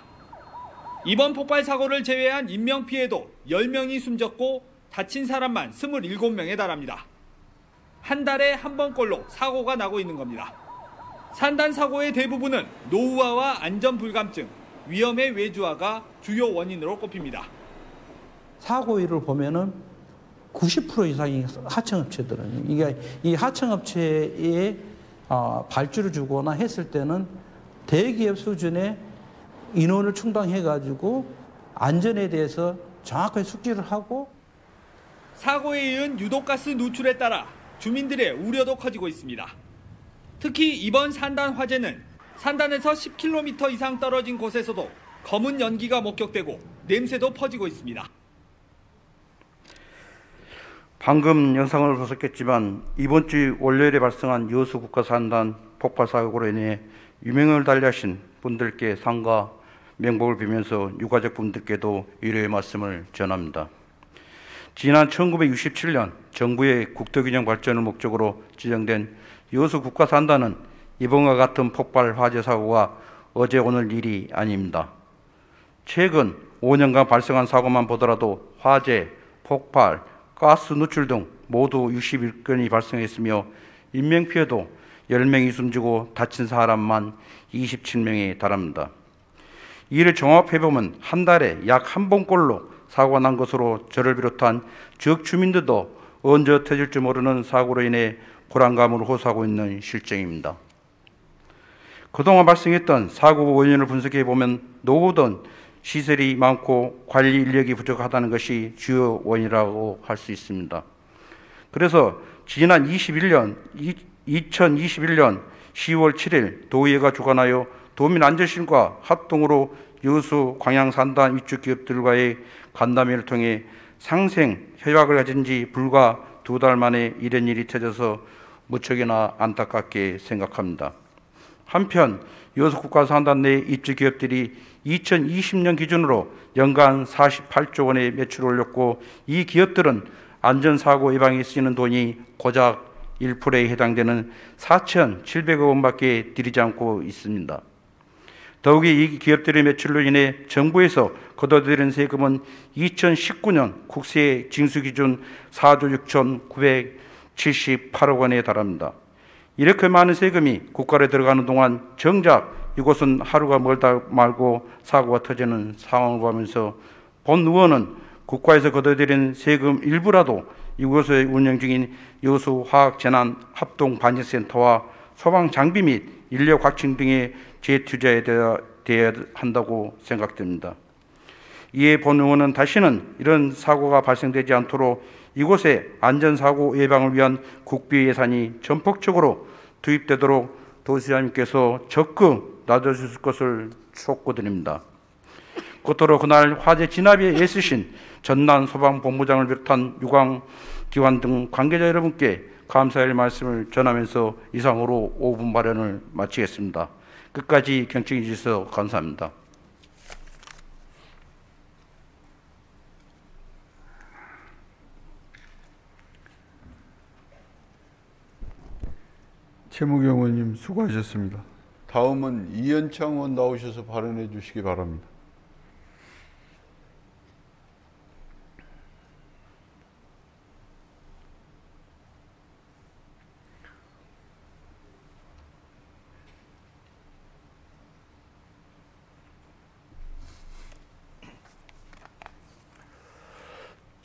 이번 폭발 사고를 제외한 인명피해도 10명이 숨졌고 다친 사람만 27명에 달합니다. 한 달에 한 번꼴로 사고가 나고 있는 겁니다. 산단 사고의 대부분은 노후화와 안전불감증, 위험의 외주화가 주요 원인으로 꼽힙니다. 사고율을 보면은 90% 이상이 하청업체들은 이게 이 하청업체에 발주를 주거나 했을 때는 대기업 수준의 인원을 충당해가지고 안전에 대해서 정확하게 숙지를 하고 사고에 이은 유독가스 누출에 따라 주민들의 우려도 커지고 있습니다. 특히 이번 산단 화재는 산단에서 10km 이상 떨어진 곳에서도 검은 연기가 목격되고 냄새도 퍼지고 있습니다. 방금 영상을 보셨겠지만 이번 주 월요일에 발생한 여수 국가산단 폭발 사고로 인해 유명을 달리하신 분들께 상과 명복을 빌면서 유가족 분들께도 위로의 말씀을 전합니다. 지난 1967년 정부의 국토균형 발전을 목적으로 지정된 여수 국가산단은 이번과 같은 폭발 화재 사고가 어제 오늘 일이 아닙니다. 최근 5년간 발생한 사고만 보더라도 화재, 폭발, 가스 누출 등 모두 61건이 발생했으며 인명피해도 10명이 숨지고 다친 사람만 27명에 달합니다. 이를 종합해보면 한 달에 약 한 번꼴로 사고가 난 것으로 저를 비롯한 지역 주민들도 언제 터질지 모르는 사고로 인해 불안감을 호소하고 있는 실정입니다. 그동안 발생했던 사고 원인을 분석해보면 노후든 시설이 많고 관리 인력이 부족하다는 것이 주요 원인이라고 할 수 있습니다. 그래서 지난 2021년 10월 7일 도의회가 주관하여 도민 안전실과 합동으로 여수 광양산단 위축 기업들과의 간담회를 통해 상생 협약을 가진 지 불과 2달 만에 이런 일이 터져서 무척이나 안타깝게 생각합니다. 한편 여수 국가산단 내 입주 기업들이 2020년 기준으로 연간 48조 원의 매출을 올렸고 이 기업들은 안전사고 예방에 쓰이는 돈이 고작 1%에 해당되는 4,700억 원밖에 들이지 않고 있습니다. 더욱이 이 기업들의 매출로 인해 정부에서 걷어들인 세금은 2019년 국세 징수 기준 4조 6,978억 원에 달합니다. 이렇게 많은 세금이 국가에 들어가는 동안 정작 이곳은 하루가 멀다 말고 사고가 터지는 상황을 보면서 본 의원은 국가에서 걷어들인 세금 일부라도 이곳에 운영 중인 여수 화학재난합동 반진센터와 소방장비 및 인력 확충 등에 재투자해야 한다고 생각됩니다. 이에 본 의원은 다시는 이런 사고가 발생되지 않도록 이곳에 안전사고 예방을 위한 국비 예산이 전폭적으로 투입되도록 도시장님께서 적극 놔주실 것을 촉구드립니다. 끝으로 그날 화재 진압에 애쓰신 전남 소방본부장을 비롯한 유관기관 등 관계자 여러분께 감사의 말씀을 전하면서 이상으로 5분 발언을 마치겠습니다. 끝까지 경청해 주셔서 감사합니다. 최무경 의원님 수고하셨습니다. 다음은 이현창 의원 나오셔서 발언해 주시기 바랍니다.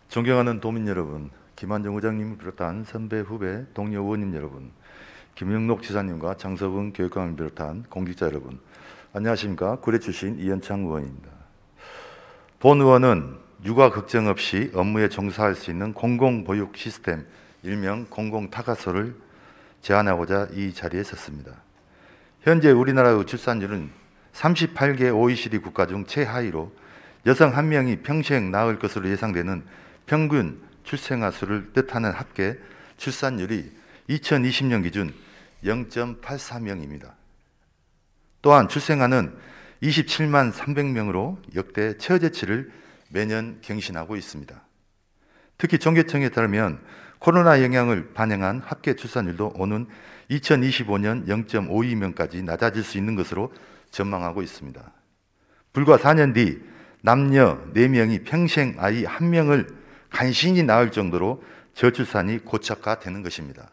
존경하는 도민 여러분, 김한정 의장님을 비롯한 선배, 후배, 동료 의원님 여러분, 김영록 지사님과 장서분 교육감을 비롯한 공직자 여러분, 안녕하십니까? 구례 출신 이현창 의원입니다. 본 의원은 육아 걱정 없이 업무에 종사할 수 있는 공공보육 시스템, 일명 공공타가소를 제안하고자 이 자리에 섰습니다. 현재 우리나라의 출산율은 38개 OECD 국가 중 최하위로 여성 1명이 평생 낳을 것으로 예상되는 평균 출생아 수를 뜻하는 합계 출산율이 2020년 기준 0.84명입니다. 또한 출생아는 27만 300명으로 역대 최저치를 매년 경신하고 있습니다. 특히 종교청에 따르면 코로나 영향을 반영한 합계 출산율도 오는 2025년 0.52명까지 낮아질 수 있는 것으로 전망하고 있습니다. 불과 4년 뒤 남녀 4명이 평생 아이 1명을 간신히 낳을 정도로 저출산이 고착화되는 것입니다.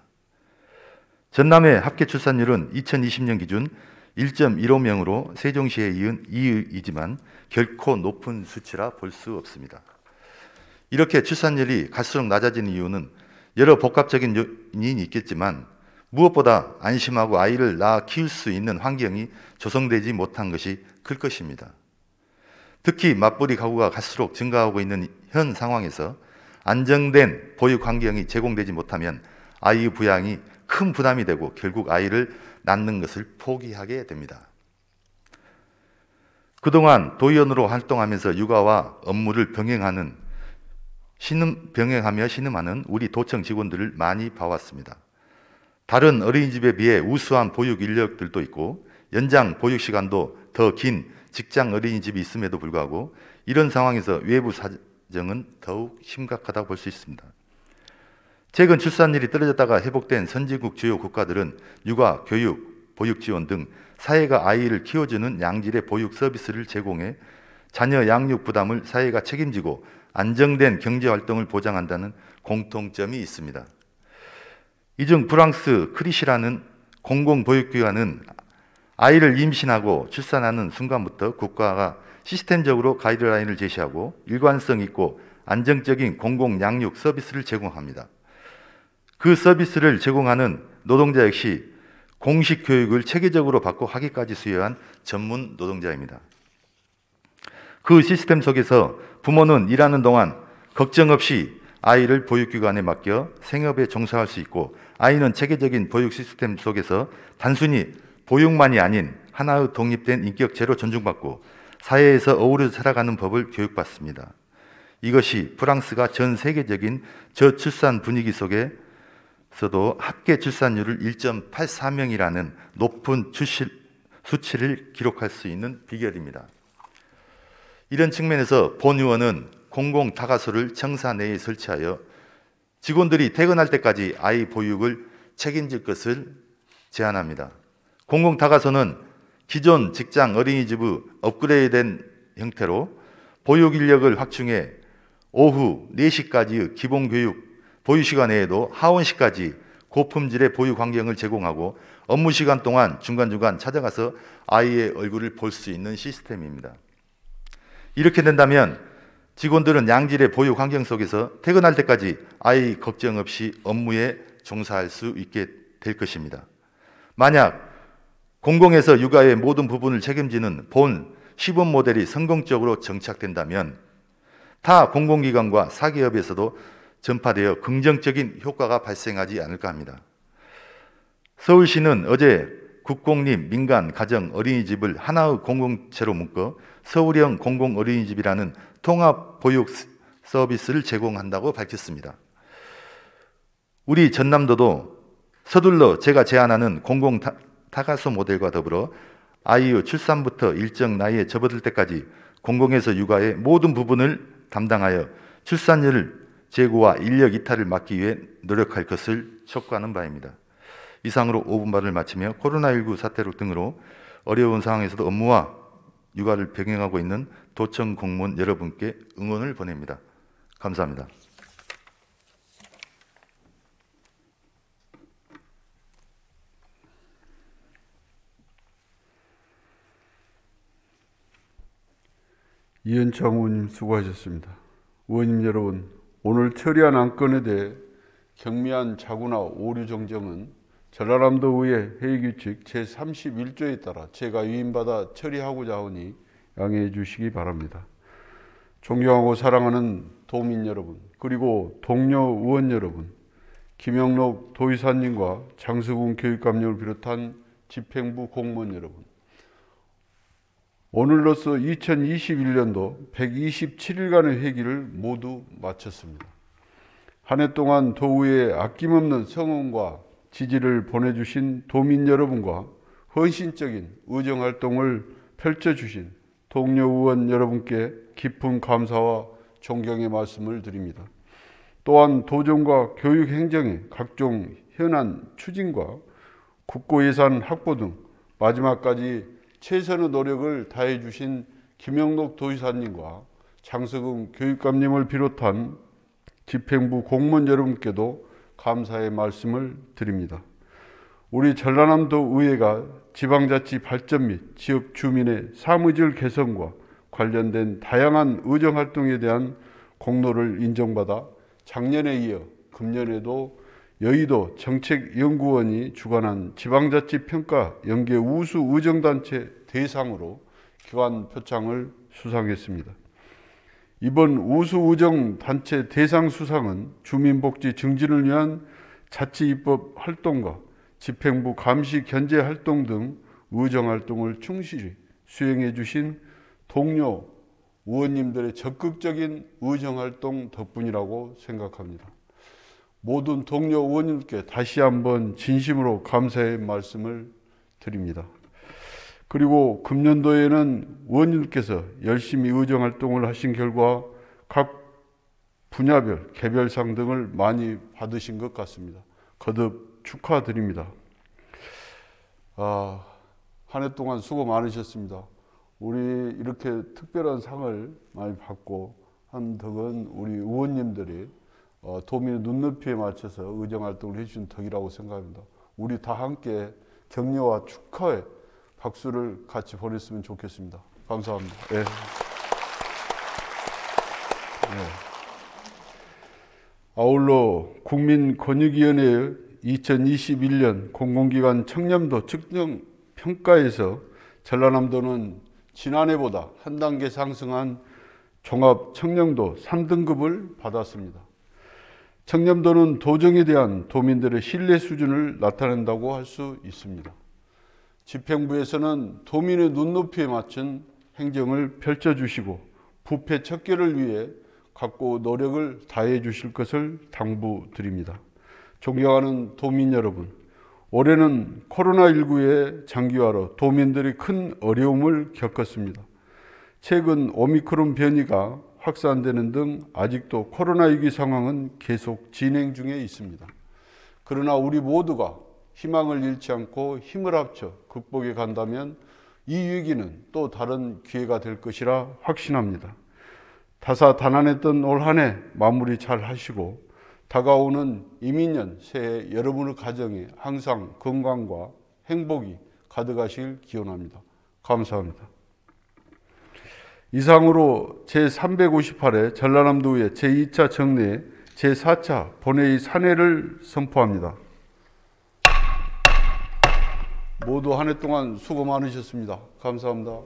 전남의 합계 출산율은 2020년 기준 1.15명으로 세종시에 이은 2위이지만 결코 높은 수치라 볼 수 없습니다. 이렇게 출산율이 갈수록 낮아지는 이유는 여러 복합적인 요인이 있겠지만 무엇보다 안심하고 아이를 낳아 키울 수 있는 환경이 조성되지 못한 것이 클 것입니다. 특히 맞벌이 가구가 갈수록 증가하고 있는 현 상황에서 안정된 보육 환경이 제공되지 못하면 아이 부양이 큰 부담이 되고 결국 아이를 낳는 것을 포기하게 됩니다. 그동안 도의원으로 활동하면서 육아와 업무를 병행하며 신음하는 우리 도청 직원들을 많이 봐왔습니다. 다른 어린이집에 비해 우수한 보육 인력들도 있고 연장 보육 시간도 더 긴 직장 어린이집이 있음에도 불구하고 이런 상황에서 외부 사정은 더욱 심각하다고 볼 수 있습니다. 최근 출산율이 떨어졌다가 회복된 선진국 주요 국가들은 육아, 교육, 보육 지원 등 사회가 아이를 키워주는 양질의 보육 서비스를 제공해 자녀 양육 부담을 사회가 책임지고 안정된 경제활동을 보장한다는 공통점이 있습니다. 이 중 프랑스 크리시라는 공공보육기관은 아이를 임신하고 출산하는 순간부터 국가가 시스템적으로 가이드라인을 제시하고 일관성 있고 안정적인 공공양육 서비스를 제공합니다. 그 서비스를 제공하는 노동자 역시 공식 교육을 체계적으로 받고 학위까지 수여한 전문 노동자입니다. 그 시스템 속에서 부모는 일하는 동안 걱정 없이 아이를 보육기관에 맡겨 생업에 종사할 수 있고 아이는 체계적인 보육 시스템 속에서 단순히 보육만이 아닌 하나의 독립된 인격체로 존중받고 사회에서 어우러 살아가는 법을 교육받습니다. 이것이 프랑스가 전 세계적인 저출산 분위기 속에서도 합계 출산율을 1.84명이라는 높은 수치를 기록할 수 있는 비결입니다. 이런 측면에서 본 의원은 공공다가소를 청사 내에 설치하여 직원들이 퇴근할 때까지 아이 보육을 책임질 것을 제안합니다. 공공다가소는 기존 직장 어린이집의 업그레이드된 형태로 보육 인력을 확충해 오후 4시까지의 기본교육 보육시간 외에도 하원시까지 고품질의 보육 환경을 제공하고 업무시간 동안 중간중간 찾아가서 아이의 얼굴을 볼 수 있는 시스템입니다. 이렇게 된다면 직원들은 양질의 보육 환경 속에서 퇴근할 때까지 아이 걱정 없이 업무에 종사할 수 있게 될 것입니다. 만약 공공에서 육아의 모든 부분을 책임지는 본 시범 모델이 성공적으로 정착된다면 타 공공기관과 사기업에서도 전파되어 긍정적인 효과가 발생하지 않을까 합니다. 서울시는 어제 국공립, 민간, 가정, 어린이집을 하나의 공공체로 묶어 서울형 공공어린이집이라는 통합보육 서비스를 제공한다고 밝혔습니다. 우리 전남도도 서둘러 제가 제안하는 공공다가소 모델과 더불어 아이의 출산부터 일정 나이에 접어들 때까지 공공에서 육아의 모든 부분을 담당하여 출산율 제고와 인력 이탈을 막기 위해 노력할 것을 촉구하는 바입니다. 이상으로 5분 발을 마치며 코로나19 사태 등으로 어려운 상황에서도 업무와 육아를 병행하고 있는 도청 공무원 여러분께 응원을 보냅니다. 감사합니다. 이현창 의원님 수고하셨습니다. 의원님 여러분, 오늘 처리한 안건에 대해 경미한 자구나 오류 정정은 전라남도의회 회의규칙 제31조에 따라 제가 위임받아 처리하고자 하오니 양해해 주시기 바랍니다. 존경하고 사랑하는 도민 여러분, 그리고 동료 의원 여러분, 김영록 도의사님과 장서군 교육감님을 비롯한 집행부 공무원 여러분, 오늘로써 2021년도 127일간의 회기를 모두 마쳤습니다. 한 해 동안 도의회에 아낌없는 성원과 지지를 보내주신 도민 여러분과 헌신적인 의정활동을 펼쳐주신 동료 의원 여러분께 깊은 감사와 존경의 말씀을 드립니다. 또한 도정과 교육 행정의 각종 현안 추진과 국고예산 확보 등 마지막까지 최선의 노력을 다해 주신 김영록 도지사님과 장석웅 교육감님을 비롯한 집행부 공무원 여러분께도 감사의 말씀을 드립니다. 우리 전라남도 의회가 지방자치 발전 및 지역 주민의 삶의질 개선과 관련된 다양한 의정활동에 대한 공로를 인정받아 작년에 이어 금년에도 여의도 정책연구원이 주관한 지방자치 평가 연계 우수 의정단체 대상으로 기관 표창을 수상했습니다. 이번 우수 의정단체 대상 수상은 주민복지 증진을 위한 자치입법 활동과 집행부 감시 견제 활동 등 의정활동을 충실히 수행해 주신 동료 의원님들의 적극적인 의정활동 덕분이라고 생각합니다. 모든 동료 의원님께 다시 한번 진심으로 감사의 말씀을 드립니다. 그리고 금년도에는 의원님께서 열심히 의정활동을 하신 결과 각 분야별 개별상 등을 많이 받으신 것 같습니다. 거듭 축하드립니다. 한 해 동안 수고 많으셨습니다. 우리 이렇게 특별한 상을 많이 받고 한 덕은 우리 의원님들이 도민의 눈높이에 맞춰서 의정활동을 해주신 덕이라고 생각합니다. 우리 다 함께 격려와 축하의 박수를 같이 보냈으면 좋겠습니다. 감사합니다. 네. 아울러 국민권익위원회의 2021년 공공기관 청렴도 측정 평가에서 전라남도는 지난해보다 한 단계 상승한 종합 청렴도 3등급을 받았습니다. 청렴도는 도정에 대한 도민들의 신뢰 수준을 나타낸다고 할 수 있습니다. 집행부에서는 도민의 눈높이에 맞춘 행정을 펼쳐주시고 부패 척결을 위해 각고 노력을 다해 주실 것을 당부드립니다. 존경하는 도민 여러분, 올해는 코로나19의 장기화로 도민들이 큰 어려움을 겪었습니다. 최근 오미크론 변이가 확산되는 등 아직도 코로나19 상황은 계속 진행 중에 있습니다. 그러나 우리 모두가 희망을 잃지 않고 힘을 합쳐 극복해 간다면 이 위기는 또 다른 기회가 될 것이라 확신합니다. 다사다난했던 올 한 해 마무리 잘 하시고 다가오는 이민년 새해 여러분의 가정에 항상 건강과 행복이 가득하시길 기원합니다. 감사합니다. 이상으로 제358회 전라남도의회 제2차 정례 제4차 본회의 산회를 선포합니다. 모두 한 해 동안 수고 많으셨습니다. 감사합니다.